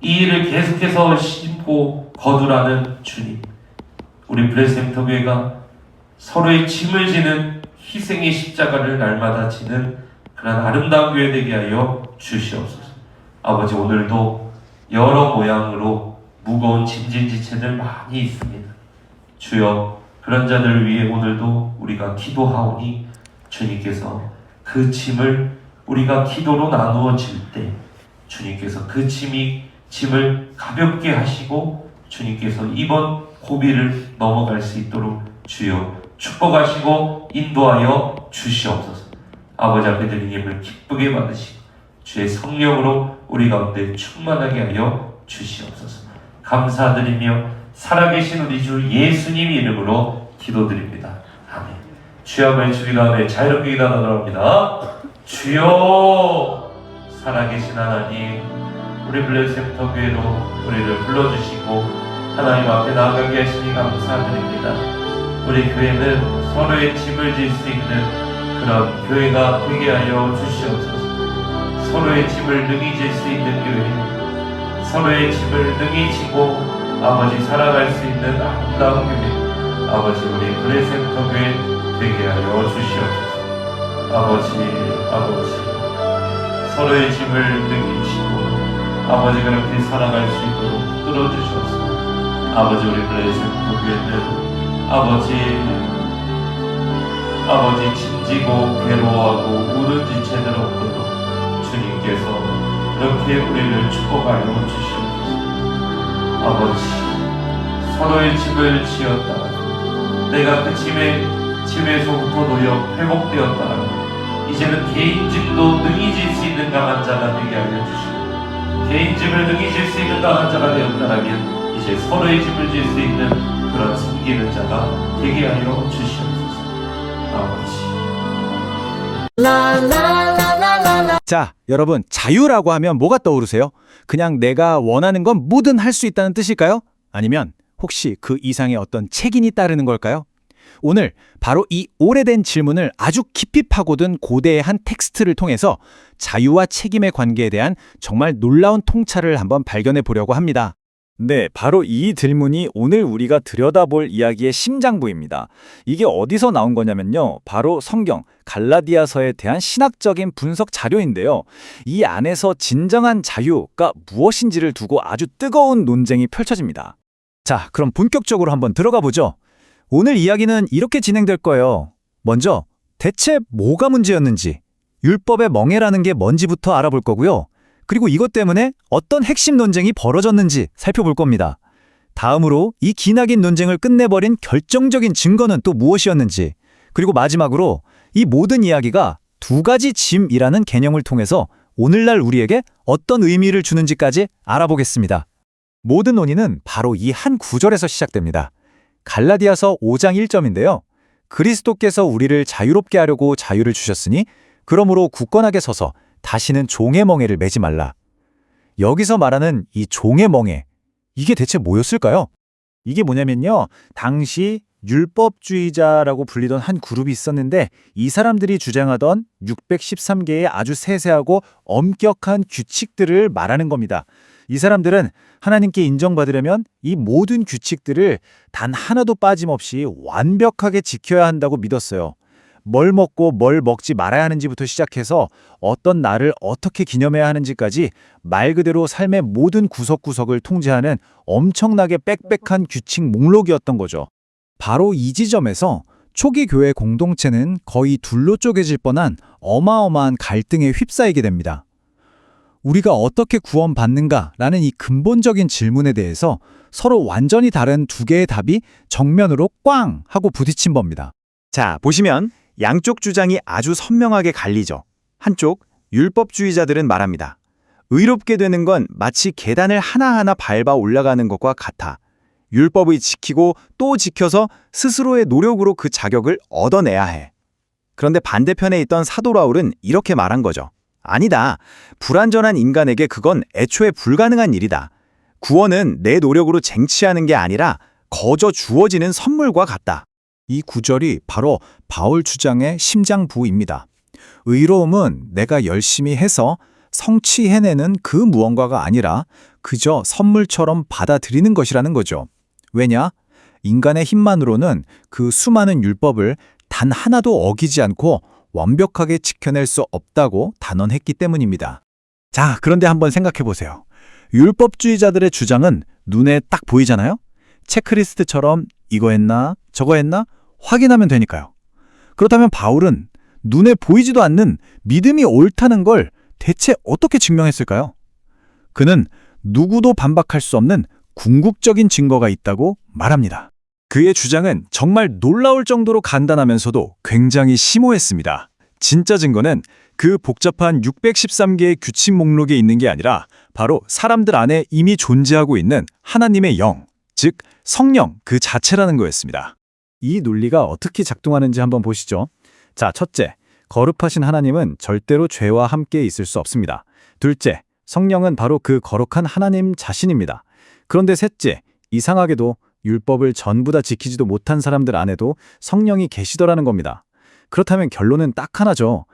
이 일을 계속해서 심고 거두라는 주님, 우리 브레센터 교회가 서로의 짐을 지는 희생의 십자가를 날마다 지는 그런 아름다운 교회 되게 하여 주시옵소서. 아버지, 오늘도 여러 모양으로 무거운 짐진지체들 많이 있습니다. 주여, 그런 자들을 위해 오늘도 우리가 기도하오니 주님께서 그 짐을 우리가 기도로 나누어질 때 주님께서 그 짐을 가볍게 하시고 주님께서 이번 고비를 넘어갈 수 있도록 주여 축복하시고 인도하여 주시옵소서. 아버지 앞에 드린 예물 기쁘게 받으시고 주의 성령으로 우리 가운데 충만하게 하여 주시옵소서. 감사드리며 살아계신 우리 주 예수님 이름으로 기도드립니다. 아멘. 주여 한번 주기 가운데 자유롭게 기도 나누랍니다. 주여, 살아계신 하나님, 우리 블레센터 교회로 우리를 불러주시고 하나님 앞에 나아가게 하시니 감사드립니다. 우리 교회는 서로의 짐을 질 수 있는 그런 교회가 되게 하여 주시옵소서. 서로의 짐을 능히 질 수 있는 교회, 서로의 짐을 능히 지고 아버지 살아갈 수 있는 아름다운 교회, 아버지 우리 브레센터 교회 되게 하여 주시옵소서. 아버지, 서로의 짐을 능히 지고 아버지 그렇게 살아갈 수 있도록 끌어주셔서 아버지 우리 브레센터 교회는 아버지 짐지고 괴로워하고 우는 지체들 없도록 주님께서 그렇게 우리를 축복하여 주시옵소서. 아버지, 서로의 짐을 지었다. 내가 그 짐에서부터 놓여 회복되었다. 이제는 개인 짐도 능히 질 수 있는 강한 자가 되게 하여 주시고 개인 짐을 능히 질 수 있는 강한 자가 되었다면 이제 서로의 짐을 질 수 있는 그런 섬기는 자가 되게 하여 주시옵소서. 아버지. 자, 여러분, 자유라고 하면 뭐가 떠오르세요? 그냥 내가 원하는 건 뭐든 할 수 있다는 뜻일까요? 아니면 혹시 그 이상의 어떤 책임이 따르는 걸까요? 오늘 바로 이 오래된 질문을 아주 깊이 파고든 고대의 한 텍스트를 통해서 자유와 책임의 관계에 대한 정말 놀라운 통찰을 한번 발견해 보려고 합니다. 네, 바로 이 질문이 오늘 우리가 들여다볼 이야기의 심장부입니다. 이게 어디서 나온 거냐면요. 바로 성경 갈라디아서에 대한 신학적인 분석 자료인데요. 이 안에서 진정한 자유가 무엇인지를 두고 아주 뜨거운 논쟁이 펼쳐집니다. 자, 그럼 본격적으로 한번 들어가 보죠. 오늘 이야기는 이렇게 진행될 거예요. 먼저 대체 뭐가 문제였는지, 율법의 멍해라는 게 뭔지부터 알아볼 거고요. 그리고 이것 때문에 어떤 핵심 논쟁이 벌어졌는지 살펴볼 겁니다. 다음으로 이 기나긴 논쟁을 끝내버린 결정적인 증거는 또 무엇이었는지, 그리고 마지막으로 이 모든 이야기가 두 가지 짐이라는 개념을 통해서 오늘날 우리에게 어떤 의미를 주는지까지 알아보겠습니다. 모든 논의는 바로 이 한 구절에서 시작됩니다. 갈라디아서 5장 1절인데요. 그리스도께서 우리를 자유롭게 하려고 자유를 주셨으니 그러므로 굳건하게 서서 다시는 종의 멍에를 매지 말라. 여기서 말하는 이 종의 멍에, 이게 대체 뭐였을까요? 이게 뭐냐면요. 당시 율법주의자라고 불리던 한 그룹이 있었는데 이 사람들이 주장하던 613개의 아주 세세하고 엄격한 규칙들을 말하는 겁니다. 이 사람들은 하나님께 인정받으려면 이 모든 규칙들을 단 하나도 빠짐없이 완벽하게 지켜야 한다고 믿었어요. 뭘 먹고 뭘 먹지 말아야 하는지부터 시작해서 어떤 날을 어떻게 기념해야 하는지까지 말 그대로 삶의 모든 구석구석을 통제하는 엄청나게 빽빽한 규칙 목록이었던 거죠. 바로 이 지점에서 초기 교회 공동체는 거의 둘로 쪼개질 뻔한 어마어마한 갈등에 휩싸이게 됩니다. 우리가 어떻게 구원받는가라는 이 근본적인 질문에 대해서 서로 완전히 다른 두 개의 답이 정면으로 꽝 하고 부딪힌 겁니다. 자, 보시면 양쪽 주장이 아주 선명하게 갈리죠. 한쪽, 율법주의자들은 말합니다. 의롭게 되는 건 마치 계단을 하나하나 밟아 올라가는 것과 같아. 율법을 지키고 또 지켜서 스스로의 노력으로 그 자격을 얻어내야 해. 그런데 반대편에 있던 사도 바울은 이렇게 말한 거죠. 아니다. 불완전한 인간에게 그건 애초에 불가능한 일이다. 구원은 내 노력으로 쟁취하는 게 아니라 거저 주어지는 선물과 같다. 이 구절이 바로 바울 주장의 심장부입니다. 의로움은 내가 열심히 해서 성취해내는 그 무언가가 아니라 그저 선물처럼 받아들이는 것이라는 거죠. 왜냐? 인간의 힘만으로는 그 수많은 율법을 단 하나도 어기지 않고 완벽하게 지켜낼 수 없다고 단언했기 때문입니다. 자, 그런데 한번 생각해 보세요. 율법주의자들의 주장은 눈에 딱 보이잖아요? 체크리스트처럼 이거 했나, 저거 했나 확인하면 되니까요. 그렇다면 바울은 눈에 보이지도 않는 믿음이 옳다는 걸 대체 어떻게 증명했을까요? 그는 누구도 반박할 수 없는 궁극적인 증거가 있다고 말합니다. 그의 주장은 정말 놀라울 정도로 간단하면서도 굉장히 심오했습니다. 진짜 증거는 그 복잡한 613개의 규칙 목록에 있는 게 아니라 바로 사람들 안에 이미 존재하고 있는 하나님의 영, 즉 성령 그 자체라는 거였습니다. 이 논리가 어떻게 작동하는지 한번 보시죠. 자, 첫째, 거룩하신 하나님은 절대로 죄와 함께 있을 수 없습니다. 둘째, 성령은 바로 그 거룩한 하나님 자신입니다. 그런데 셋째, 이상하게도 율법을 전부 다 지키지도 못한 사람들 안에도 성령이 계시더라는 겁니다. 그렇다면 결론은 딱 하나죠.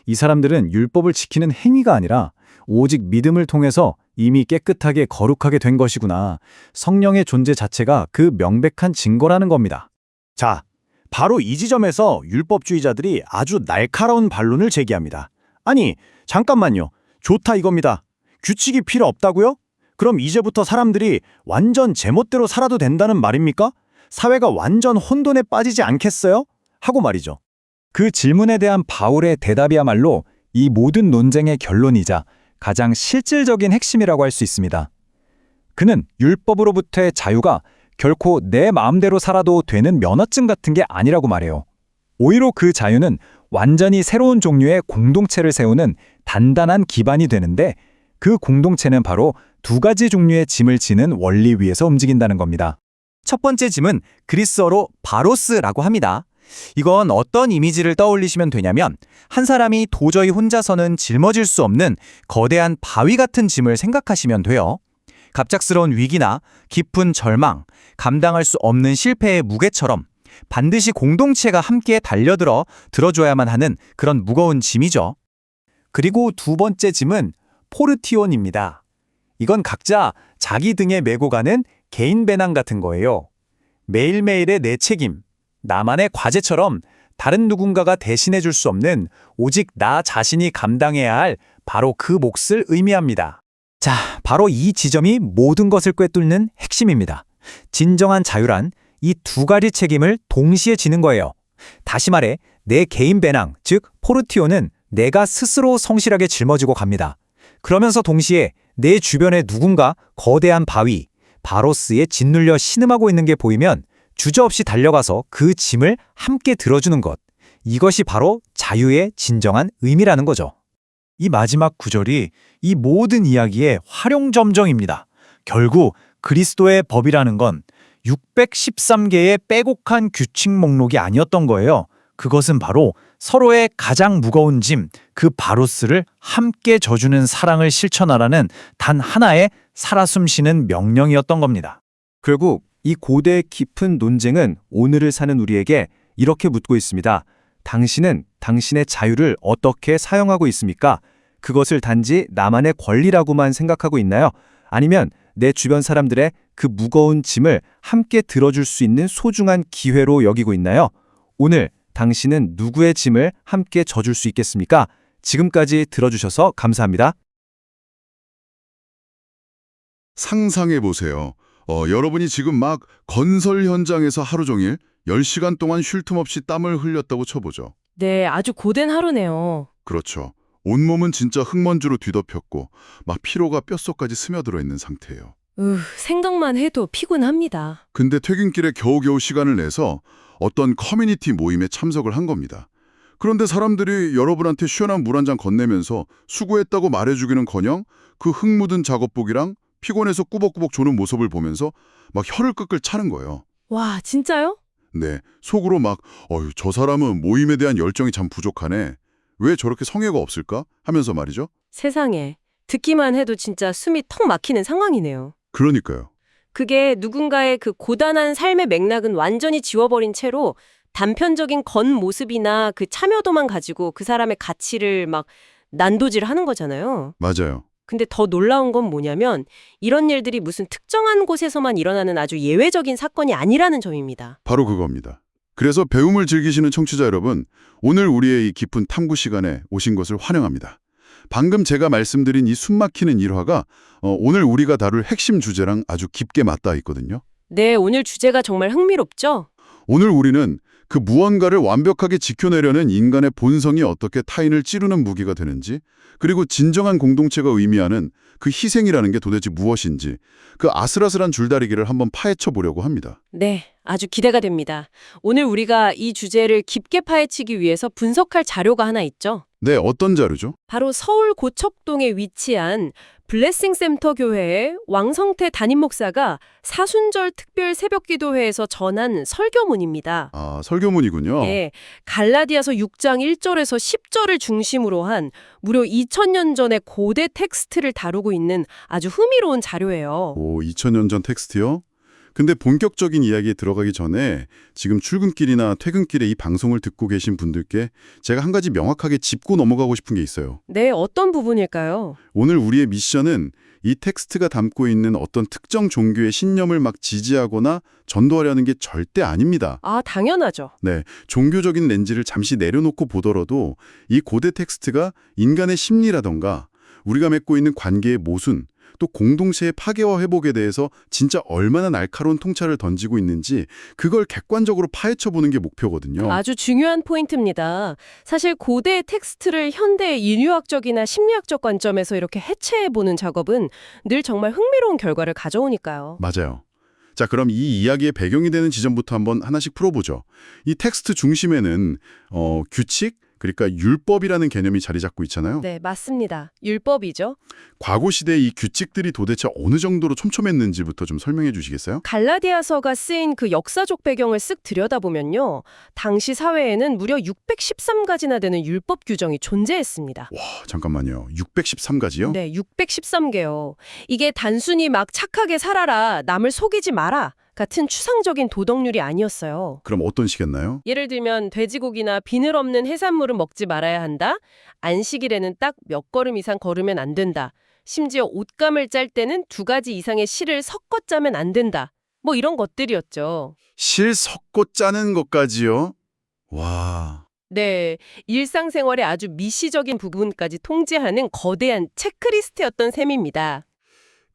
이 사람들은 율법을 지키는 행위가 아니라 오직 믿음을 통해서 이미 깨끗하게 거룩하게 된 것이구나. 성령의 존재 자체가 그 명백한 증거라는 겁니다. 자, 바로 이 지점에서 율법주의자들이 아주 날카로운 반론을 제기합니다. 아니, 잠깐만요. 좋다 이겁니다. 규칙이 필요 없다고요? 그럼 이제부터 사람들이 완전 제멋대로 살아도 된다는 말입니까? 사회가 완전 혼돈에 빠지지 않겠어요? 하고 말이죠. 그 질문에 대한 바울의 대답이야말로 이 모든 논쟁의 결론이자 가장 실질적인 핵심이라고 할 수 있습니다. 그는 율법으로부터의 자유가 결코 내 마음대로 살아도 되는 면허증 같은 게 아니라고 말해요. 오히려 그 자유는 완전히 새로운 종류의 공동체를 세우는 단단한 기반이 되는데 그 공동체는 바로 두 가지 종류의 짐을 지는 원리 위에서 움직인다는 겁니다. 첫 번째 짐은 그리스어로 바로스라고 합니다. 이건 어떤 이미지를 떠올리시면 되냐면 한 사람이 도저히 혼자서는 짊어질 수 없는 거대한 바위 같은 짐을 생각하시면 돼요. 갑작스러운 위기나 깊은 절망, 감당할 수 없는 실패의 무게처럼 반드시 공동체가 함께 달려들어 들어줘야만 하는 그런 무거운 짐이죠. 그리고 두 번째 짐은 포르티온입니다. 이건 각자 자기 등에 메고 가는 개인 배낭 같은 거예요. 매일매일의 내 책임, 나만의 과제처럼 다른 누군가가 대신해 줄 수 없는 오직 나 자신이 감당해야 할 바로 그 몫을 의미합니다. 자, 바로 이 지점이 모든 것을 꿰뚫는 핵심입니다. 진정한 자유란 이 두 가지 책임을 동시에 지는 거예요. 다시 말해 내 개인 배낭, 즉 포르티오는 내가 스스로 성실하게 짊어지고 갑니다. 그러면서 동시에 내 주변에 누군가 거대한 바위, 바로스에 짓눌려 신음하고 있는 게 보이면 주저없이 달려가서 그 짐을 함께 들어주는 것. 이것이 바로 자유의 진정한 의미라는 거죠. 이 마지막 구절이 이 모든 이야기의 활용점정입니다. 결국 그리스도의 법이라는 건 613개의 빼곡한 규칙 목록이 아니었던 거예요. 그것은 바로 서로의 가장 무거운 짐, 그 바로스를 함께 져주는 사랑을 실천하라는 단 하나의 살아 숨쉬는 명령이었던 겁니다. 결국 이 고대 깊은 논쟁은 오늘을 사는 우리에게 이렇게 묻고 있습니다. 당신은 당신의 자유를 어떻게 사용하고 있습니까? 그것을 단지 나만의 권리라고만 생각하고 있나요? 아니면 내 주변 사람들의 그 무거운 짐을 함께 들어줄 수 있는 소중한 기회로 여기고 있나요? 오늘 당신은 누구의 짐을 함께 져줄 수 있겠습니까? 지금까지 들어주셔서 감사합니다. 상상해 보세요. 여러분이 지금 막 건설 현장에서 하루 종일 10시간 동안 쉴 틈 없이 땀을 흘렸다고 쳐보죠. 네, 아주 고된 하루네요. 그렇죠. 온몸은 진짜 흙먼지로 뒤덮였고 막 피로가 뼛속까지 스며들어 있는 상태예요. 생각만 해도 피곤합니다. 근데 퇴근길에 겨우겨우 시간을 내서 어떤 커뮤니티 모임에 참석을 한 겁니다. 그런데 사람들이 여러분한테 시원한 물 한 잔 건네면서 수고했다고 말해주기는커녕 그 흙 묻은 작업복이랑 피곤해서 꾸벅꾸벅 조는 모습을 보면서 막 혀를 끌끌 차는 거예요. 와, 진짜요? 네, 속으로 막 저 사람은 모임에 대한 열정이 참 부족하네. 왜 저렇게 성의가 없을까? 하면서 말이죠. 세상에. 듣기만 해도 진짜 숨이 턱 막히는 상황이네요. 그러니까요. 그게 누군가의 그 고단한 삶의 맥락은 완전히 지워버린 채로 단편적인 겉모습이나 그 참여도만 가지고 그 사람의 가치를 막 난도질하는 거잖아요. 맞아요. 근데 더 놀라운 건 뭐냐면 이런 일들이 무슨 특정한 곳에서만 일어나는 아주 예외적인 사건이 아니라는 점입니다. 바로 그겁니다. 그래서 배움을 즐기시는 청취자 여러분, 오늘 우리의 이 깊은 탐구 시간에 오신 것을 환영합니다. 방금 제가 말씀드린 이 숨막히는 일화가 오늘 우리가 다룰 핵심 주제랑 아주 깊게 맞닿아 있거든요. 네, 오늘 주제가 정말 흥미롭죠? 오늘 우리는 그 무언가를 완벽하게 지켜내려는 인간의 본성이 어떻게 타인을 찌르는 무기가 되는지, 그리고 진정한 공동체가 의미하는 그 희생이라는 게 도대체 무엇인지, 그 아슬아슬한 줄다리기를 한번 파헤쳐 보려고 합니다. 네, 아주 기대가 됩니다. 오늘 우리가 이 주제를 깊게 파헤치기 위해서 분석할 자료가 하나 있죠. 네, 어떤 자료죠? 바로 서울 고척동에 위치한 블레싱 센터 교회의 왕성태 담임 목사가 사순절 특별 새벽기도회에서 전한 설교문입니다. 아, 설교문이군요. 네, 갈라디아서 6장 1절에서 10절을 중심으로 한 무려 2000년 전의 고대 텍스트를 다루고 있는 아주 흥미로운 자료예요. 오, 2000년 전 텍스트요? 근데 본격적인 이야기에 들어가기 전에 지금 출근길이나 퇴근길에 이 방송을 듣고 계신 분들께 제가 한 가지 명확하게 짚고 넘어가고 싶은 게 있어요. 네, 어떤 부분일까요? 오늘 우리의 미션은 이 텍스트가 담고 있는 어떤 특정 종교의 신념을 막 지지하거나 전도하려는 게 절대 아닙니다. 아, 당연하죠. 네, 종교적인 렌즈를 잠시 내려놓고 보더라도 이 고대 텍스트가 인간의 심리라던가 우리가 맺고 있는 관계의 모순, 또 공동체의 파괴와 회복에 대해서 진짜 얼마나 날카로운 통찰을 던지고 있는지 그걸 객관적으로 파헤쳐보는 게 목표거든요. 아주 중요한 포인트입니다. 사실 고대 텍스트를 현대의 인류학적이나 심리학적 관점에서 이렇게 해체해보는 작업은 늘 정말 흥미로운 결과를 가져오니까요. 맞아요. 자, 그럼 이 이야기의 배경이 되는 지점부터 한번 하나씩 풀어보죠. 이 텍스트 중심에는 규칙, 그러니까 율법이라는 개념이 자리 잡고 있잖아요. 네, 맞습니다. 율법이죠. 과거 시대의 이 규칙들이 도대체 어느 정도로 촘촘했는지부터 좀 설명해 주시겠어요? 갈라디아서가 쓰인 그 역사적 배경을 쓱 들여다보면요. 당시 사회에는 무려 613가지나 되는 율법 규정이 존재했습니다. 와, 잠깐만요. 613가지요? 네, 613개요. 이게 단순히 막 착하게 살아라, 남을 속이지 마라 같은 추상적인 도덕률이 아니었어요. 그럼 어떤 시겠나요? 예를 들면 돼지고기나 비늘 없는 해산물은 먹지 말아야 한다. 안식일에는 딱 몇 걸음 이상 걸으면 안 된다. 심지어 옷감을 짤 때는 2가지 이상의 실을 섞어 짜면 안 된다. 뭐 이런 것들이었죠. 실 섞고 짜는 것까지요? 와, 네, 일상생활의 아주 미시적인 부분까지 통제하는 거대한 체크리스트였던 셈입니다.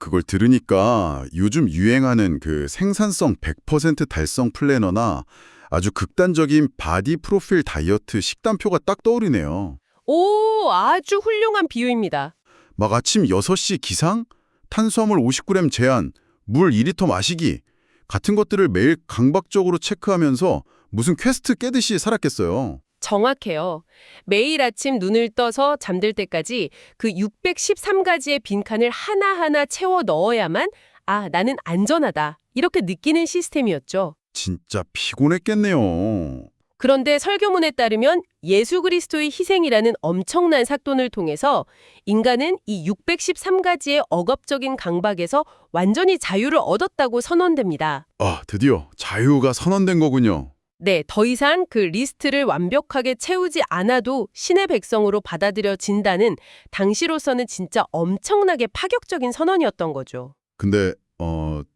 그걸 들으니까 요즘 유행하는 그 생산성 100% 달성 플래너나 아주 극단적인 바디 프로필 다이어트 식단표가 딱 떠오르네요. 오, 아주 훌륭한 비유입니다. 막 아침 6시 기상, 탄수화물 50g 제한, 물 2리터 마시기 같은 것들을 매일 강박적으로 체크하면서 무슨 퀘스트 깨듯이 살았겠어요. 정확해요. 매일 아침 눈을 떠서 잠들 때까지 그 613가지의 빈칸을 하나하나 채워 넣어야만 아, 나는 안전하다. 이렇게 느끼는 시스템이었죠. 진짜 피곤했겠네요. 그런데 설교문에 따르면 예수 그리스도의 희생이라는 엄청난 사건을 통해서 인간은 이 613가지의 억압적인 강박에서 완전히 자유를 얻었다고 선언됩니다. 아, 드디어 자유가 선언된 거군요. 네, 더 이상 그 리스트를 완벽하게 채우지 않아도 신의 백성으로 받아들여진다는 당시로서는 진짜 엄청나게 파격적인 선언이었던 거죠. 근데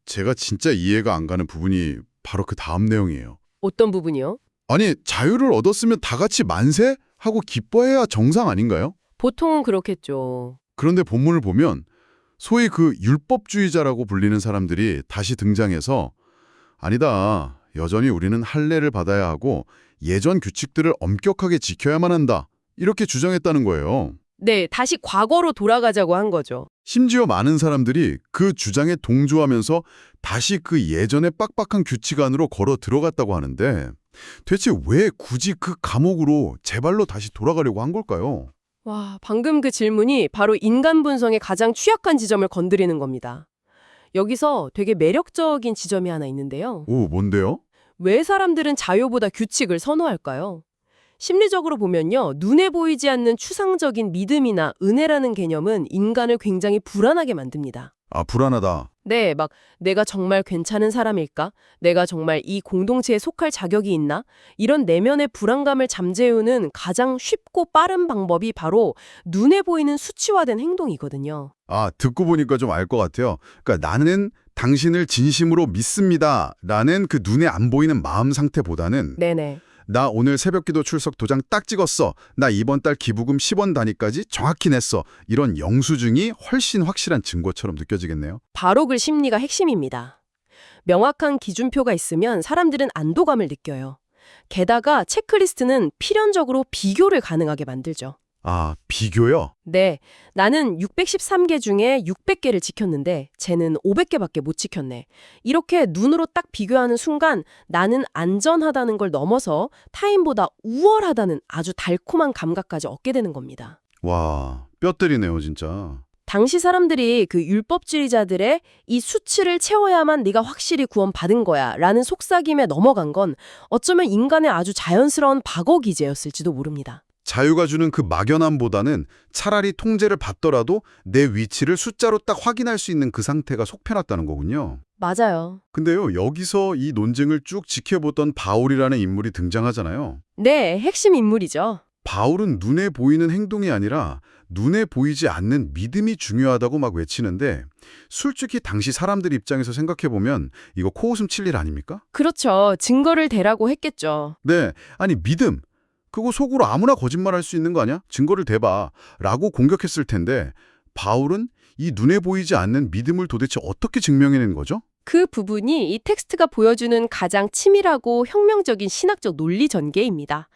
제가 진짜 이해가 안 가는 부분이 바로 그 다음 내용이에요. 어떤 부분이요? 아니, 자유를 얻었으면 다 같이 만세? 하고 기뻐해야 정상 아닌가요? 보통은 그렇겠죠. 그런데 본문을 보면 소위 그 율법주의자라고 불리는 사람들이 다시 등장해서 아니다. 여전히 우리는 할례를 받아야 하고 예전 규칙들을 엄격하게 지켜야만 한다. 이렇게 주장했다는 거예요. 네, 다시 과거로 돌아가자고 한 거죠. 심지어 많은 사람들이 그 주장에 동조하면서 다시 그 예전의 빡빡한 규칙 안으로 걸어 들어갔다고 하는데 대체 왜 굳이 그 감옥으로 제발로 다시 돌아가려고 한 걸까요? 와, 방금 그 질문이 바로 인간 본성의 가장 취약한 지점을 건드리는 겁니다. 여기서 되게 매력적인 지점이 하나 있는데요. 오, 뭔데요? 왜 사람들은 자유보다 규칙을 선호할까요? 심리적으로 보면요, 눈에 보이지 않는 추상적인 믿음이나 은혜라는 개념은 인간을 굉장히 불안하게 만듭니다. 아, 불안하다. 네, 막 내가 정말 괜찮은 사람일까? 내가 정말 이 공동체에 속할 자격이 있나? 이런 내면의 불안감을 잠재우는 가장 쉽고 빠른 방법이 바로 눈에 보이는 수치화된 행동이거든요. 아, 듣고 보니까 좀 알 것 같아요. 그러니까 나는 당신을 진심으로 믿습니다. 라는 그 눈에 안 보이는 마음 상태보다는 네네. 나 오늘 새벽기도 출석 도장 딱 찍었어. 나 이번 달 기부금 10원 단위까지 정확히 냈어. 이런 영수증이 훨씬 확실한 증거처럼 느껴지겠네요. 바로 그 심리가 핵심입니다. 명확한 기준표가 있으면 사람들은 안도감을 느껴요. 게다가 체크리스트는 필연적으로 비교를 가능하게 만들죠. 아, 비교요? 네, 나는 613개 중에 600개를 지켰는데 쟤는 500개밖에 못 지켰네. 이렇게 눈으로 딱 비교하는 순간 나는 안전하다는 걸 넘어서 타인보다 우월하다는 아주 달콤한 감각까지 얻게 되는 겁니다. 와, 뼈 때리네요, 진짜. 당시 사람들이 그 율법주의자들의 이 수치를 채워야만 네가 확실히 구원받은 거야 라는 속삭임에 넘어간 건 어쩌면 인간의 아주 자연스러운 박어 기제였을지도 모릅니다. 자유가 주는 그 막연함보다는 차라리 통제를 받더라도 내 위치를 숫자로 딱 확인할 수 있는 그 상태가 속 편했다는 거군요. 맞아요. 근데요, 여기서 이 논쟁을 쭉 지켜보던 바울이라는 인물이 등장하잖아요. 네, 핵심 인물이죠. 바울은 눈에 보이는 행동이 아니라 눈에 보이지 않는 믿음이 중요하다고 막 외치는데 솔직히 당시 사람들 입장에서 생각해보면 이거 코웃음 칠 일 아닙니까? 그렇죠. 증거를 대라고 했겠죠. 네, 아니 믿음. 그거 속으로 아무나 거짓말할 수 있는 거 아니야? 증거를 대봐. 라고 공격했을 텐데 바울은 이 눈에 보이지 않는 믿음을 도대체 어떻게 증명해낸 거죠? 그 부분이 이 텍스트가 보여주는 가장 치밀하고 혁명적인 신학적 논리 전개입니다.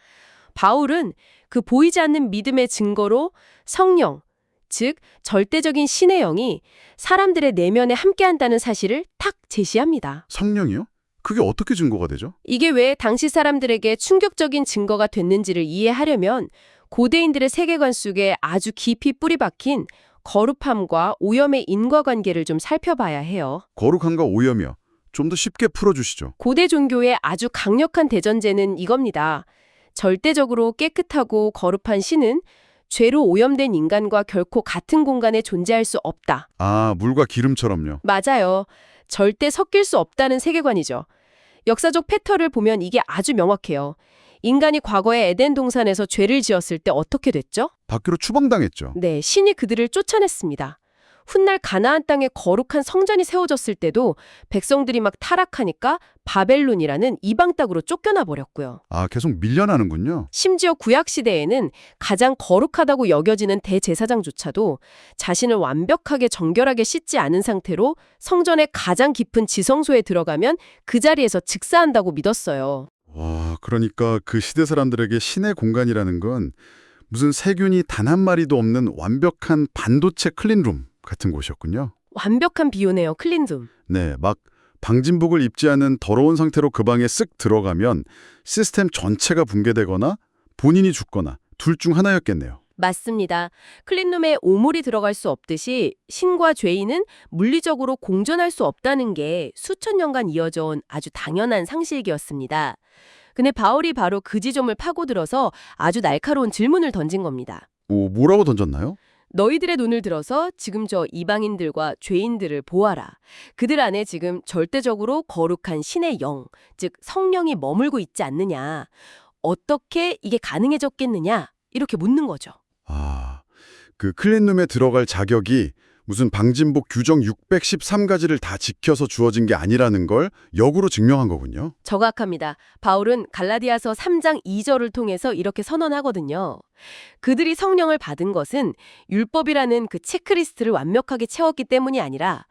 바울은 그 보이지 않는 믿음의 증거로 성령, 즉 절대적인 신의 영이 사람들의 내면에 함께한다는 사실을 탁 제시합니다. 성령이요? 그게 어떻게 증거가 되죠? 이게 왜 당시 사람들에게 충격적인 증거가 됐는지를 이해하려면 고대인들의 세계관 속에 아주 깊이 뿌리 박힌 거룩함과 오염의 인과관계를 좀 살펴봐야 해요. 거룩함과 오염이요. 좀 더 쉽게 풀어주시죠. 고대 종교의 아주 강력한 대전제는 이겁니다. 절대적으로 깨끗하고 거룩한 신은 죄로 오염된 인간과 결코 같은 공간에 존재할 수 없다. 아, 물과 기름처럼요. 맞아요. 절대 섞일 수 없다는 세계관이죠. 역사적 패턴을 보면 이게 아주 명확해요. 인간이 과거에 에덴 동산에서 죄를 지었을 때 어떻게 됐죠? 밖으로 추방당했죠. 네, 신이 그들을 쫓아냈습니다. 훗날 가나안 땅에 거룩한 성전이 세워졌을 때도 백성들이 막 타락하니까 바벨론이라는 이방 땅으로 쫓겨나 버렸고요. 아, 계속 밀려나는군요. 심지어 구약 시대에는 가장 거룩하다고 여겨지는 대제사장조차도 자신을 완벽하게 정결하게 씻지 않은 상태로 성전의 가장 깊은 지성소에 들어가면 그 자리에서 즉사한다고 믿었어요. 와, 그러니까 그 시대 사람들에게 신의 공간이라는 건 무슨 세균이 단 한 마리도 없는 완벽한 반도체 클린룸 같은 곳이었군요. 완벽한 비유네요, 클린룸. 네, 막 방진복을 입지 않은 더러운 상태로 그 방에 쓱 들어가면 시스템 전체가 붕괴되거나 본인이 죽거나 둘 중 하나였겠네요. 맞습니다. 클린룸에 오물이 들어갈 수 없듯이 신과 죄인은 물리적으로 공존할 수 없다는 게 수천 년간 이어져 온 아주 당연한 상식이었습니다. 근데 바울이 바로 그 지점을 파고들어서 아주 날카로운 질문을 던진 겁니다. 오, 뭐라고 던졌나요? 너희들의 눈을 들어서 지금 저 이방인들과 죄인들을 보아라. 그들 안에 지금 절대적으로 거룩한 신의 영, 즉 성령이 머물고 있지 않느냐. 어떻게 이게 가능해졌겠느냐? 이렇게 묻는 거죠. 아, 그 클린룸에 들어갈 자격이 무슨 방진복 규정 613가지를 다 지켜서 주어진 게 아니라는 걸 역으로 증명한 거군요. 정확합니다. 바울은 갈라디아서 3장 2절을 통해서 이렇게 선언하거든요. 그들이 성령을 받은 것은 율법이라는 그 체크리스트를 완벽하게 채웠기 때문이 아니라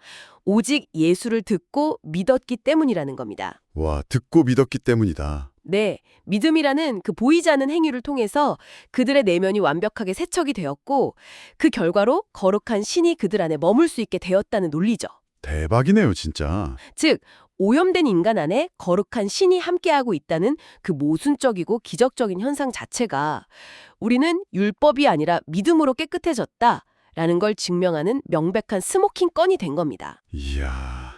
오직 예수를 듣고 믿었기 때문이라는 겁니다. 와, 듣고 믿었기 때문이다. 네, 믿음이라는 그 보이지 않는 행위를 통해서 그들의 내면이 완벽하게 세척이 되었고 그 결과로 거룩한 신이 그들 안에 머물 수 있게 되었다는 논리죠. 대박이네요, 진짜. 즉, 오염된 인간 안에 거룩한 신이 함께하고 있다는 그 모순적이고 기적적인 현상 자체가 우리는 율법이 아니라 믿음으로 깨끗해졌다라는 걸 증명하는 명백한 스모킹 건이 된 겁니다. 이야,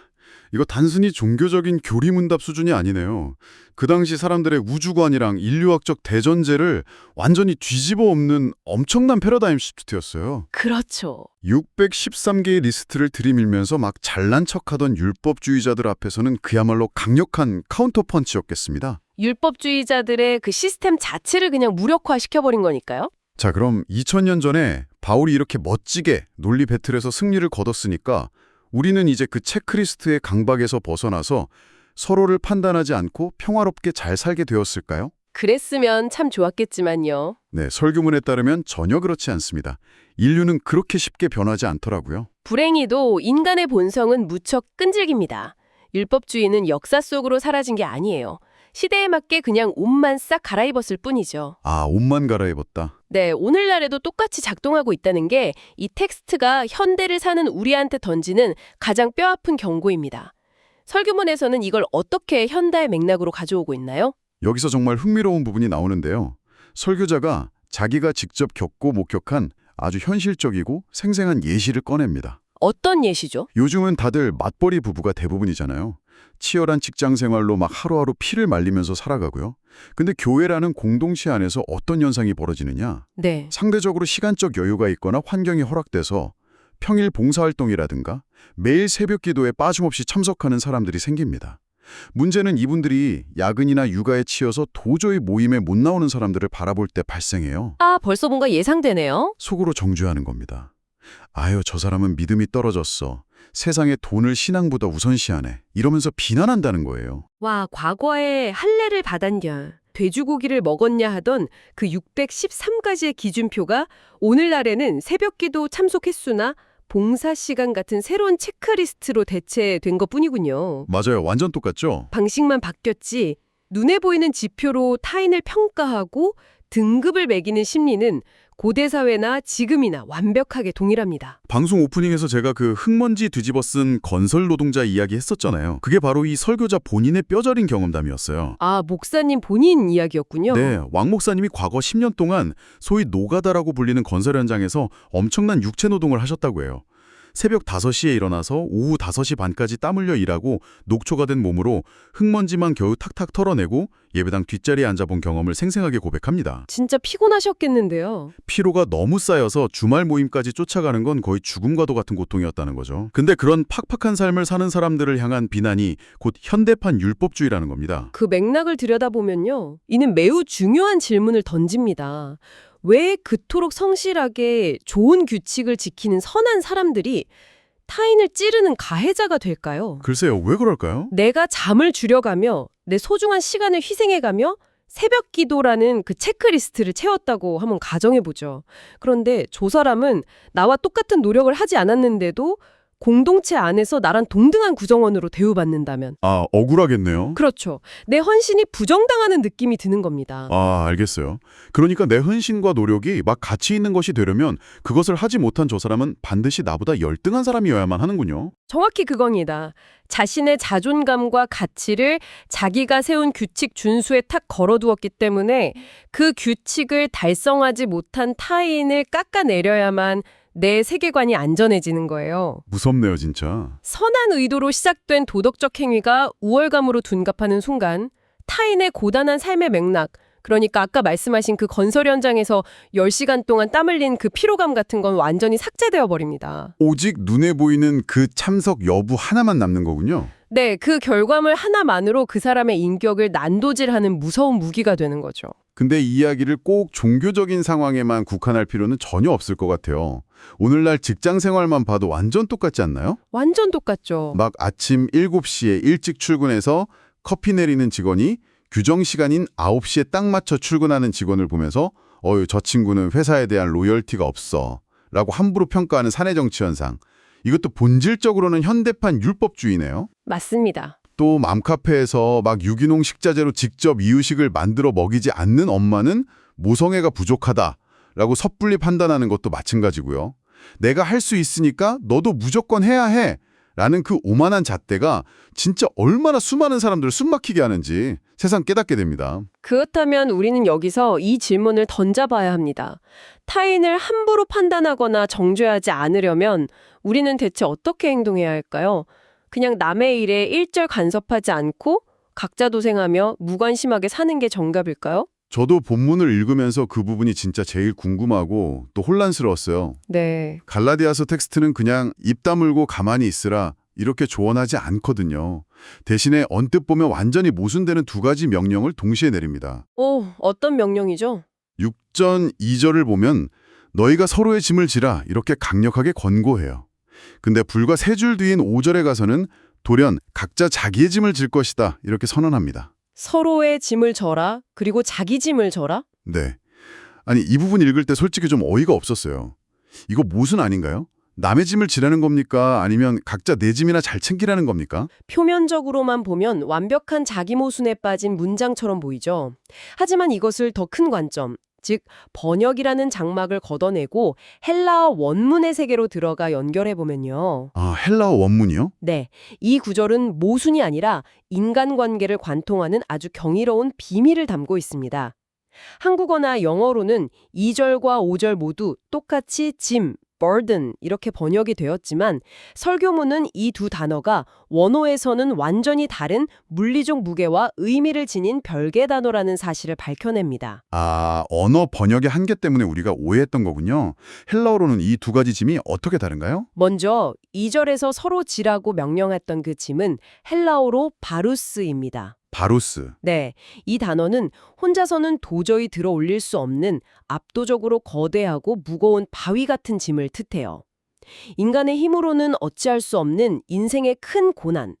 이거 단순히 종교적인 교리문답 수준이 아니네요. 그 당시 사람들의 우주관이랑 인류학적 대전제를 완전히 뒤집어 엎는 엄청난 패러다임 시프트였어요. 그렇죠. 613개의 리스트를 들이밀면서 막 잘난 척하던 율법주의자들 앞에서는 그야말로 강력한 카운터 펀치였겠습니다. 율법주의자들의 그 시스템 자체를 그냥 무력화시켜버린 거니까요. 자, 그럼 2000년 전에 바울이 이렇게 멋지게 논리 배틀에서 승리를 거뒀으니까 우리는 이제 그 체크리스트의 강박에서 벗어나서 서로를 판단하지 않고 평화롭게 잘 살게 되었을까요? 그랬으면 참 좋았겠지만요. 네, 설교문에 따르면 전혀 그렇지 않습니다. 인류는 그렇게 쉽게 변하지 않더라고요. 불행히도 인간의 본성은 무척 끈질깁니다. 율법주의는 역사 속으로 사라진 게 아니에요. 시대에 맞게 그냥 옷만 싹 갈아입었을 뿐이죠. 아, 옷만 갈아입었다. 네, 오늘날에도 똑같이 작동하고 있다는 게 이 텍스트가 현대를 사는 우리한테 던지는 가장 뼈아픈 경고입니다. 설교문에서는 이걸 어떻게 현대의 맥락으로 가져오고 있나요? 여기서 정말 흥미로운 부분이 나오는데요. 설교자가 자기가 직접 겪고 목격한 아주 현실적이고 생생한 예시를 꺼냅니다. 어떤 예시죠? 요즘은 다들 맞벌이 부부가 대부분이잖아요. 치열한 직장 생활로 막 하루하루 피를 말리면서 살아가고요. 근데 교회라는 공동체 안에서 어떤 현상이 벌어지느냐? 네. 상대적으로 시간적 여유가 있거나 환경이 허락돼서 평일 봉사활동이라든가 매일 새벽 기도에 빠짐없이 참석하는 사람들이 생깁니다. 문제는 이분들이 야근이나 육아에 치여서 도저히 모임에 못 나오는 사람들을 바라볼 때 발생해요. 아, 벌써 뭔가 예상되네요. 속으로 정죄하는 겁니다. 아유, 저 사람은 믿음이 떨어졌어. 세상에 돈을 신앙보다 우선시하네. 이러면서 비난한다는 거예요. 와, 과거에 할례를 받았냐, 돼지고기를 먹었냐 하던 그 613가지의 기준표가 오늘날에는 새벽기도 참석 횟수나 봉사 시간 같은 새로운 체크리스트로 대체된 것뿐이군요. 맞아요. 완전 똑같죠? 방식만 바뀌었지 눈에 보이는 지표로 타인을 평가하고 등급을 매기는 심리는 고대 사회나 지금이나 완벽하게 동일합니다. 방송 오프닝에서 제가 그 흙먼지 뒤집어 쓴 건설 노동자 이야기 했었잖아요. 그게 바로 이 설교자 본인의 뼈저린 경험담이었어요. 아, 목사님 본인 이야기였군요. 네, 왕 목사님이 과거 10년 동안 소위 노가다라고 불리는 건설 현장에서 엄청난 육체 노동을 하셨다고 해요. 새벽 5시에 일어나서 오후 5시 반까지 땀 흘려 일하고 녹초가 된 몸으로 흙먼지만 겨우 탁탁 털어내고 예배당 뒷자리에 앉아본 경험을 생생하게 고백합니다. 진짜 피곤하셨겠는데요. 피로가 너무 쌓여서 주말 모임까지 쫓아가는 건 거의 죽음과도 같은 고통이었다는 거죠. 근데 그런 팍팍한 삶을 사는 사람들을 향한 비난이 곧 현대판 율법주의라는 겁니다. 그 맥락을 들여다보면요. 이는 매우 중요한 질문을 던집니다. 왜 그토록 성실하게 좋은 규칙을 지키는 선한 사람들이 타인을 찌르는 가해자가 될까요? 글쎄요, 왜 그럴까요? 내가 잠을 줄여가며 내 소중한 시간을 희생해가며 새벽 기도라는 그 체크리스트를 채웠다고 한번 가정해보죠. 그런데 저 사람은 나와 똑같은 노력을 하지 않았는데도 공동체 안에서 나랑 동등한 구성원으로 대우받는다면. 아, 억울하겠네요. 그렇죠. 내 헌신이 부정당하는 느낌이 드는 겁니다. 아, 알겠어요. 그러니까 내 헌신과 노력이 막 가치 있는 것이 되려면 그것을 하지 못한 저 사람은 반드시 나보다 열등한 사람이어야만 하는군요. 정확히 그겁니다. 자신의 자존감과 가치를 자기가 세운 규칙 준수에 탁 걸어두었기 때문에 그 규칙을 달성하지 못한 타인을 깎아내려야만 내 세계관이 안전해지는 거예요. 무섭네요, 진짜. 선한 의도로 시작된 도덕적 행위가 우월감으로 둔갑하는 순간 타인의 고단한 삶의 맥락, 그러니까 아까 말씀하신 그 건설 현장에서 10시간 동안 땀 흘린 그 피로감 같은 건 완전히 삭제되어 버립니다. 오직 눈에 보이는 그 참석 여부 하나만 남는 거군요. 네, 그 결과물 하나만으로 그 사람의 인격을 난도질하는 무서운 무기가 되는 거죠. 근데 이 이야기를 꼭 종교적인 상황에만 국한할 필요는 전혀 없을 것 같아요. 오늘날 직장 생활만 봐도 완전 똑같지 않나요? 완전 똑같죠. 막 아침 7시에 일찍 출근해서 커피 내리는 직원이 규정 시간인 9시에 딱 맞춰 출근하는 직원을 보면서 저 친구는 회사에 대한 로열티가 없어 라고 함부로 평가하는 사내 정치 현상. 이것도 본질적으로는 현대판 율법주의네요. 맞습니다. 또 맘카페에서 막 유기농 식자재로 직접 이유식을 만들어 먹이지 않는 엄마는 모성애가 부족하다라고 섣불리 판단하는 것도 마찬가지고요. 내가 할 수 있으니까 너도 무조건 해야 해 라는 그 오만한 잣대가 진짜 얼마나 수많은 사람들을 숨막히게 하는지 세상 깨닫게 됩니다. 그렇다면 우리는 여기서 이 질문을 던져봐야 합니다. 타인을 함부로 판단하거나 정죄하지 않으려면 우리는 대체 어떻게 행동해야 할까요? 그냥 남의 일에 일절 간섭하지 않고 각자 도생하며 무관심하게 사는 게 정답일까요? 저도 본문을 읽으면서 그 부분이 진짜 제일 궁금하고 또 혼란스러웠어요. 네. 갈라디아서 텍스트는 그냥 입 다물고 가만히 있으라 이렇게 조언하지 않거든요. 대신에 언뜻 보면 완전히 모순되는 두 가지 명령을 동시에 내립니다. 어떤 명령이죠? 6전 2절을 보면 너희가 서로의 짐을 지라 이렇게 강력하게 권고해요. 근데 불과 3줄 뒤인 5절에 가서는 돌연 각자 자기의 짐을 질 것이다 이렇게 선언합니다. 서로의 짐을 져라, 그리고 자기 짐을 져라? 네. 아니 이 부분 읽을 때 솔직히 좀 어이가 없었어요. 이거 모순 아닌가요? 남의 짐을 지라는 겁니까? 아니면 각자 내 짐이나 잘 챙기라는 겁니까? 표면적으로만 보면 완벽한 자기 모순에 빠진 문장처럼 보이죠. 하지만 이것을 더 큰 관점, 즉 번역이라는 장막을 걷어내고 헬라어 원문의 세계로 들어가 연결해보면요. 아, 헬라어 원문이요? 네, 이 구절은 모순이 아니라 인간관계를 관통하는 아주 경이로운 비밀을 담고 있습니다. 한국어나 영어로는 2절과 5절 모두 똑같이 짐, burden 이렇게 번역이 되었지만 설교문은 이 두 단어가 원어에서는 완전히 다른 물리적 무게와 의미를 지닌 별개 단어라는 사실을 밝혀냅니다. 아, 언어 번역의 한계 때문에 우리가 오해했던 거군요. 헬라어로는 이 두 가지 짐이 어떻게 다른가요? 먼저 2절에서 서로 지라고 명령했던 그 짐은 헬라어로 바루스입니다. 바루스. 네, 이 단어는 혼자서는 도저히 들어 올릴 수 없는 압도적으로 거대하고 무거운 바위 같은 짐을 뜻해요. 인간의 힘으로는 어찌할 수 없는 인생의 큰 고난,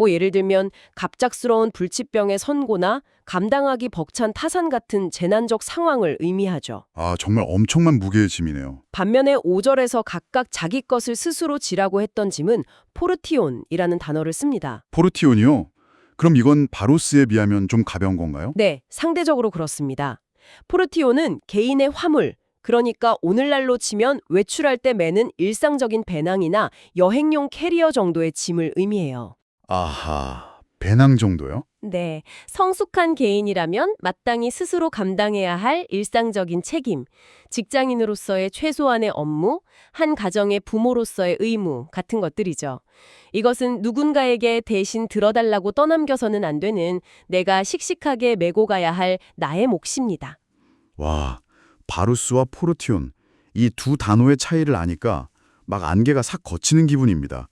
예를 들면 갑작스러운 불치병의 선고나 감당하기 벅찬 타산 같은 재난적 상황을 의미하죠. 아, 정말 엄청난 무게의 짐이네요. 반면에 5절에서 각각 자기 것을 스스로 지라고 했던 짐은 포르티온이라는 단어를 씁니다. 포르티온이요? 그럼 이건 바루스에 비하면 좀 가벼운 건가요? 네, 상대적으로 그렇습니다. 포르티오는 개인의 화물, 그러니까 오늘날로 치면 외출할 때 매는 일상적인 배낭이나 여행용 캐리어 정도의 짐을 의미해요. 아하, 배낭 정도요? 네, 성숙한 개인이라면 마땅히 스스로 감당해야 할 일상적인 책임, 직장인으로서의 최소한의 업무, 한 가정의 부모로서의 의무 같은 것들이죠. 이것은 누군가에게 대신 들어달라고 떠넘겨서는 안 되는 내가 씩씩하게 메고 가야 할 나의 몫입니다. 와, 바루스와 포르티온, 이 두 단어의 차이를 아니까 막 안개가 싹 걷히는 기분입니다.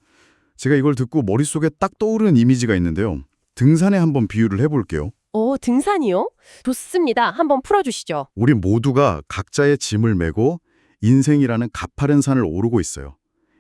제가 이걸 듣고 머릿속에 딱 떠오르는 이미지가 있는데요. 등산에 한번 비유를 해볼게요. 등산이요? 좋습니다. 한번 풀어주시죠. 우리 모두가 각자의 짐을 메고 인생이라는 가파른 산을 오르고 있어요.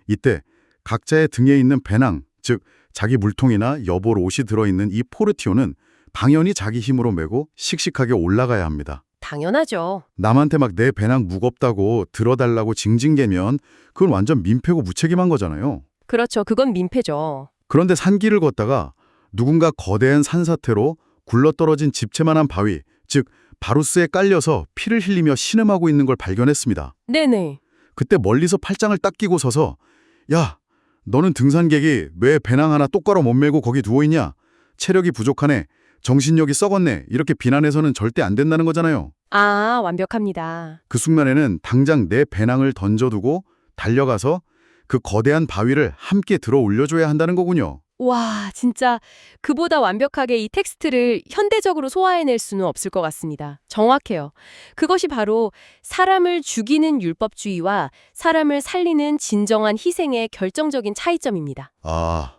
이때 각자의 등에 있는 배낭, 즉 자기 물통이나 여벌 옷이 들어있는 이 포르티오는 당연히 자기 힘으로 메고 씩씩하게 올라가야 합니다. 당연하죠. 남한테 막 내 배낭 무겁다고 들어달라고 징징대면 그건 완전 민폐고 무책임한 거잖아요. 그렇죠. 그건 민폐죠. 그런데 산길을 걷다가 누군가 거대한 산사태로 굴러떨어진 집채만한 바위, 즉 바루스에 깔려서 피를 흘리며 신음하고 있는 걸 발견했습니다. 네네. 그때 멀리서 팔짱을 딱 끼고 서서 야, 너는 등산객이 왜 배낭 하나 똑바로 못 메고 거기 누워있냐? 체력이 부족하네. 정신력이 썩었네. 이렇게 비난해서는 절대 안 된다는 거잖아요. 아, 완벽합니다. 그 순간에는 당장 내 배낭을 던져두고 달려가서 그 거대한 바위를 함께 들어 올려줘야 한다는 거군요. 와, 진짜 그보다 완벽하게 이 텍스트를 현대적으로 소화해낼 수는 없을 것 같습니다. 정확해요. 그것이 바로 사람을 죽이는 율법주의와 사람을 살리는 진정한 희생의 결정적인 차이점입니다. 아,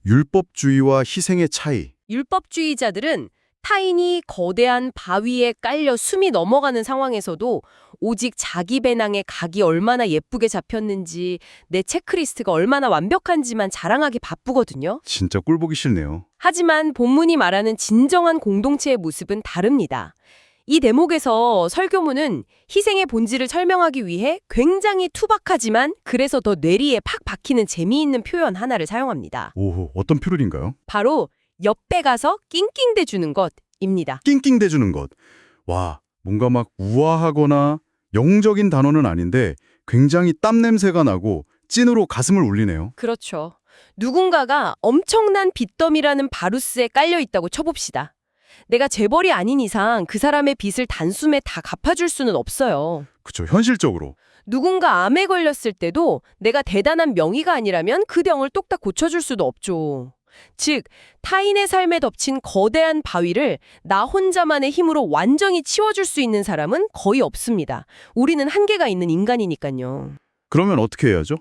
율법주의와 희생의 차이. 율법주의자들은 타인이 거대한 바위에 깔려 숨이 넘어가는 상황에서도 오직 자기 배낭에 각이 얼마나 예쁘게 잡혔는지, 내 체크리스트가 얼마나 완벽한지만 자랑하기 바쁘거든요. 진짜 꼴보기 싫네요. 하지만 본문이 말하는 진정한 공동체의 모습은 다릅니다. 이 대목에서 설교문은 희생의 본질을 설명하기 위해 굉장히 투박하지만 그래서 더 뇌리에 팍 박히는 재미있는 표현 하나를 사용합니다. 오, 어떤 표현인가요? 바로 옆에 가서 낑낑대주는 것입니다. 낑낑대주는 것. 와, 뭔가 막 우아하거나 영적인 단어는 아닌데 굉장히 땀 냄새가 나고 찐으로 가슴을 울리네요. 그렇죠. 누군가가 엄청난 빚더미라는 바루스에 깔려 있다고 쳐봅시다. 내가 재벌이 아닌 이상 그 사람의 빚을 단숨에 다 갚아줄 수는 없어요. 그쵸, 현실적으로. 누군가 암에 걸렸을 때도 내가 대단한 명의가 아니라면 그 병을 뚝딱 고쳐줄 수도 없죠. 즉, 타인의 삶에 덮친 거대한 바위를 나 혼자만의 힘으로 완전히 치워줄 수 있는 사람은 거의 없습니다. 우리는 한계가 있는 인간이니까요. 그러면 어떻게 해야죠?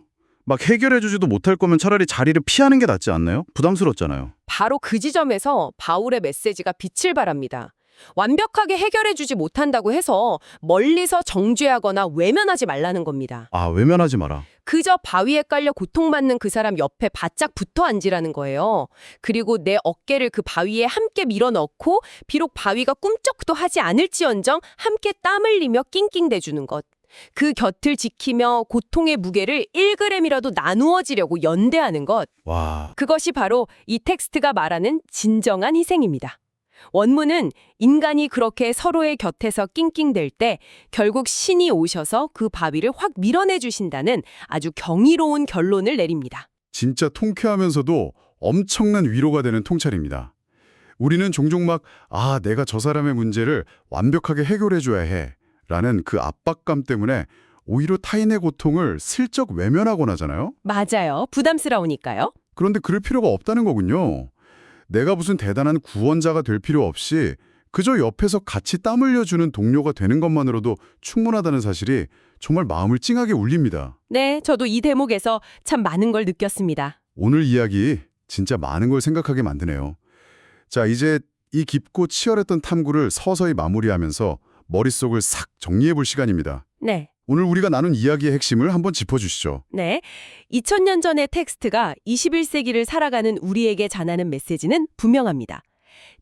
막 해결해주지도 못할 거면 차라리 자리를 피하는 게 낫지 않나요? 부담스럽잖아요. 바로 그 지점에서 바울의 메시지가 빛을 발합니다. 완벽하게 해결해주지 못한다고 해서 멀리서 정죄하거나 외면하지 말라는 겁니다. 아, 외면하지 마라. 그저 바위에 깔려 고통받는 그 사람 옆에 바짝 붙어 앉으라는 거예요. 그리고 내 어깨를 그 바위에 함께 밀어넣고 비록 바위가 꿈쩍도 하지 않을지언정 함께 땀 흘리며 낑낑대주는 것. 그 곁을 지키며 고통의 무게를 1g이라도 나누어지려고 연대하는 것. 와, 그것이 바로 이 텍스트가 말하는 진정한 희생입니다. 원문은 인간이 그렇게 서로의 곁에서 낑낑댈 때 결국 신이 오셔서 그 바위를 확 밀어내 주신다는 아주 경이로운 결론을 내립니다. 진짜 통쾌하면서도 엄청난 위로가 되는 통찰입니다. 우리는 종종 막, 아, 내가 저 사람의 문제를 완벽하게 해결해줘야 해 라는 그 압박감 때문에 오히려 타인의 고통을 슬쩍 외면하곤 하잖아요. 맞아요. 부담스러우니까요. 그런데 그럴 필요가 없다는 거군요. 내가 무슨 대단한 구원자가 될 필요 없이 그저 옆에서 같이 땀 흘려주는 동료가 되는 것만으로도 충분하다는 사실이 정말 마음을 찡하게 울립니다. 네, 저도 이 대목에서 참 많은 걸 느꼈습니다. 오늘 이야기 진짜 많은 걸 생각하게 만드네요. 자, 이제 이 깊고 치열했던 탐구를 서서히 마무리하면서 머릿속을 싹 정리해 볼 시간입니다. 네. 오늘 우리가 나눈 이야기의 핵심을 한번 짚어주시죠. 네. 2000년 전의 텍스트가 21세기를 살아가는 우리에게 전하는 메시지는 분명합니다.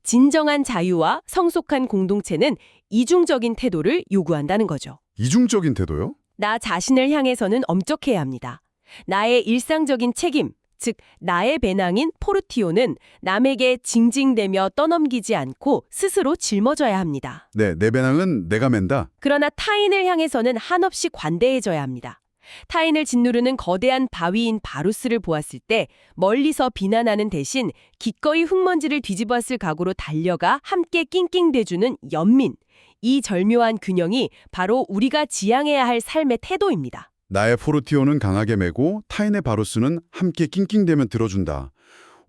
진정한 자유와 성숙한 공동체는 이중적인 태도를 요구한다는 거죠. 이중적인 태도요? 나 자신을 향해서는 엄격해야 합니다. 나의 일상적인 책임, 즉 나의 배낭인 포르티오는 남에게 징징대며 떠넘기지 않고 스스로 짊어져야 합니다. 네, 내 배낭은 내가 맨다. 그러나 타인을 향해서는 한없이 관대해져야 합니다. 타인을 짓누르는 거대한 바위인 바루스를 보았을 때 멀리서 비난하는 대신 기꺼이 흙먼지를 뒤집었을 각오로 달려가 함께 낑낑대주는 연민. 이 절묘한 균형이 바로 우리가 지향해야 할 삶의 태도입니다. 나의 포르티오는 강하게 메고 타인의 바루스는 함께 낑낑대면 들어준다.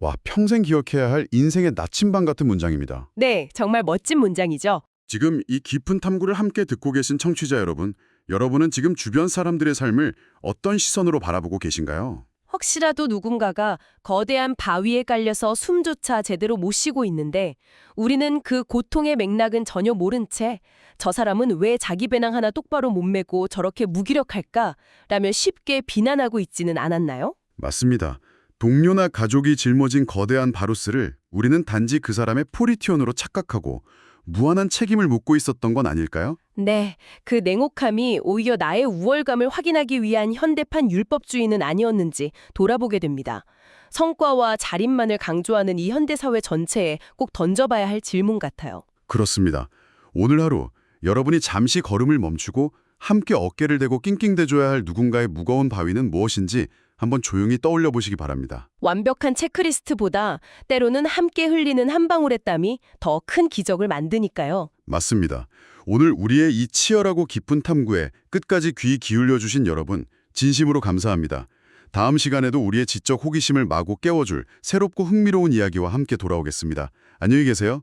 와, 평생 기억해야 할 인생의 나침반 같은 문장입니다. 네, 정말 멋진 문장이죠. 지금 이 깊은 탐구를 함께 듣고 계신 청취자 여러분, 여러분은 지금 주변 사람들의 삶을 어떤 시선으로 바라보고 계신가요? 혹시라도 누군가가 거대한 바위에 깔려서 숨조차 제대로 못 쉬고 있는데 우리는 그 고통의 맥락은 전혀 모른 채 저 사람은 왜 자기 배낭 하나 똑바로 못 메고 저렇게 무기력할까? 라며 쉽게 비난하고 있지는 않았나요? 맞습니다. 동료나 가족이 짊어진 거대한 바루스를 우리는 단지 그 사람의 포리티온으로 착각하고 무한한 책임을 묻고 있었던 건 아닐까요? 네, 그 냉혹함이 오히려 나의 우월감을 확인하기 위한 현대판 율법주의는 아니었는지 돌아보게 됩니다. 성과와 자립만을 강조하는 이 현대사회 전체에 꼭 던져봐야 할 질문 같아요. 그렇습니다. 오늘 하루 여러분이 잠시 걸음을 멈추고 함께 어깨를 대고 낑낑대줘야 할 누군가의 무거운 바위는 무엇인지 한번 조용히 떠올려 보시기 바랍니다. 완벽한 체크리스트보다 때로는 함께 흘리는 한 방울의 땀이 더 큰 기적을 만드니까요. 맞습니다. 오늘 우리의 이 치열하고 깊은 탐구에 끝까지 귀 기울여 주신 여러분, 진심으로 감사합니다. 다음 시간에도 우리의 지적 호기심을 마구 깨워줄 새롭고 흥미로운 이야기와 함께 돌아오겠습니다. 안녕히 계세요.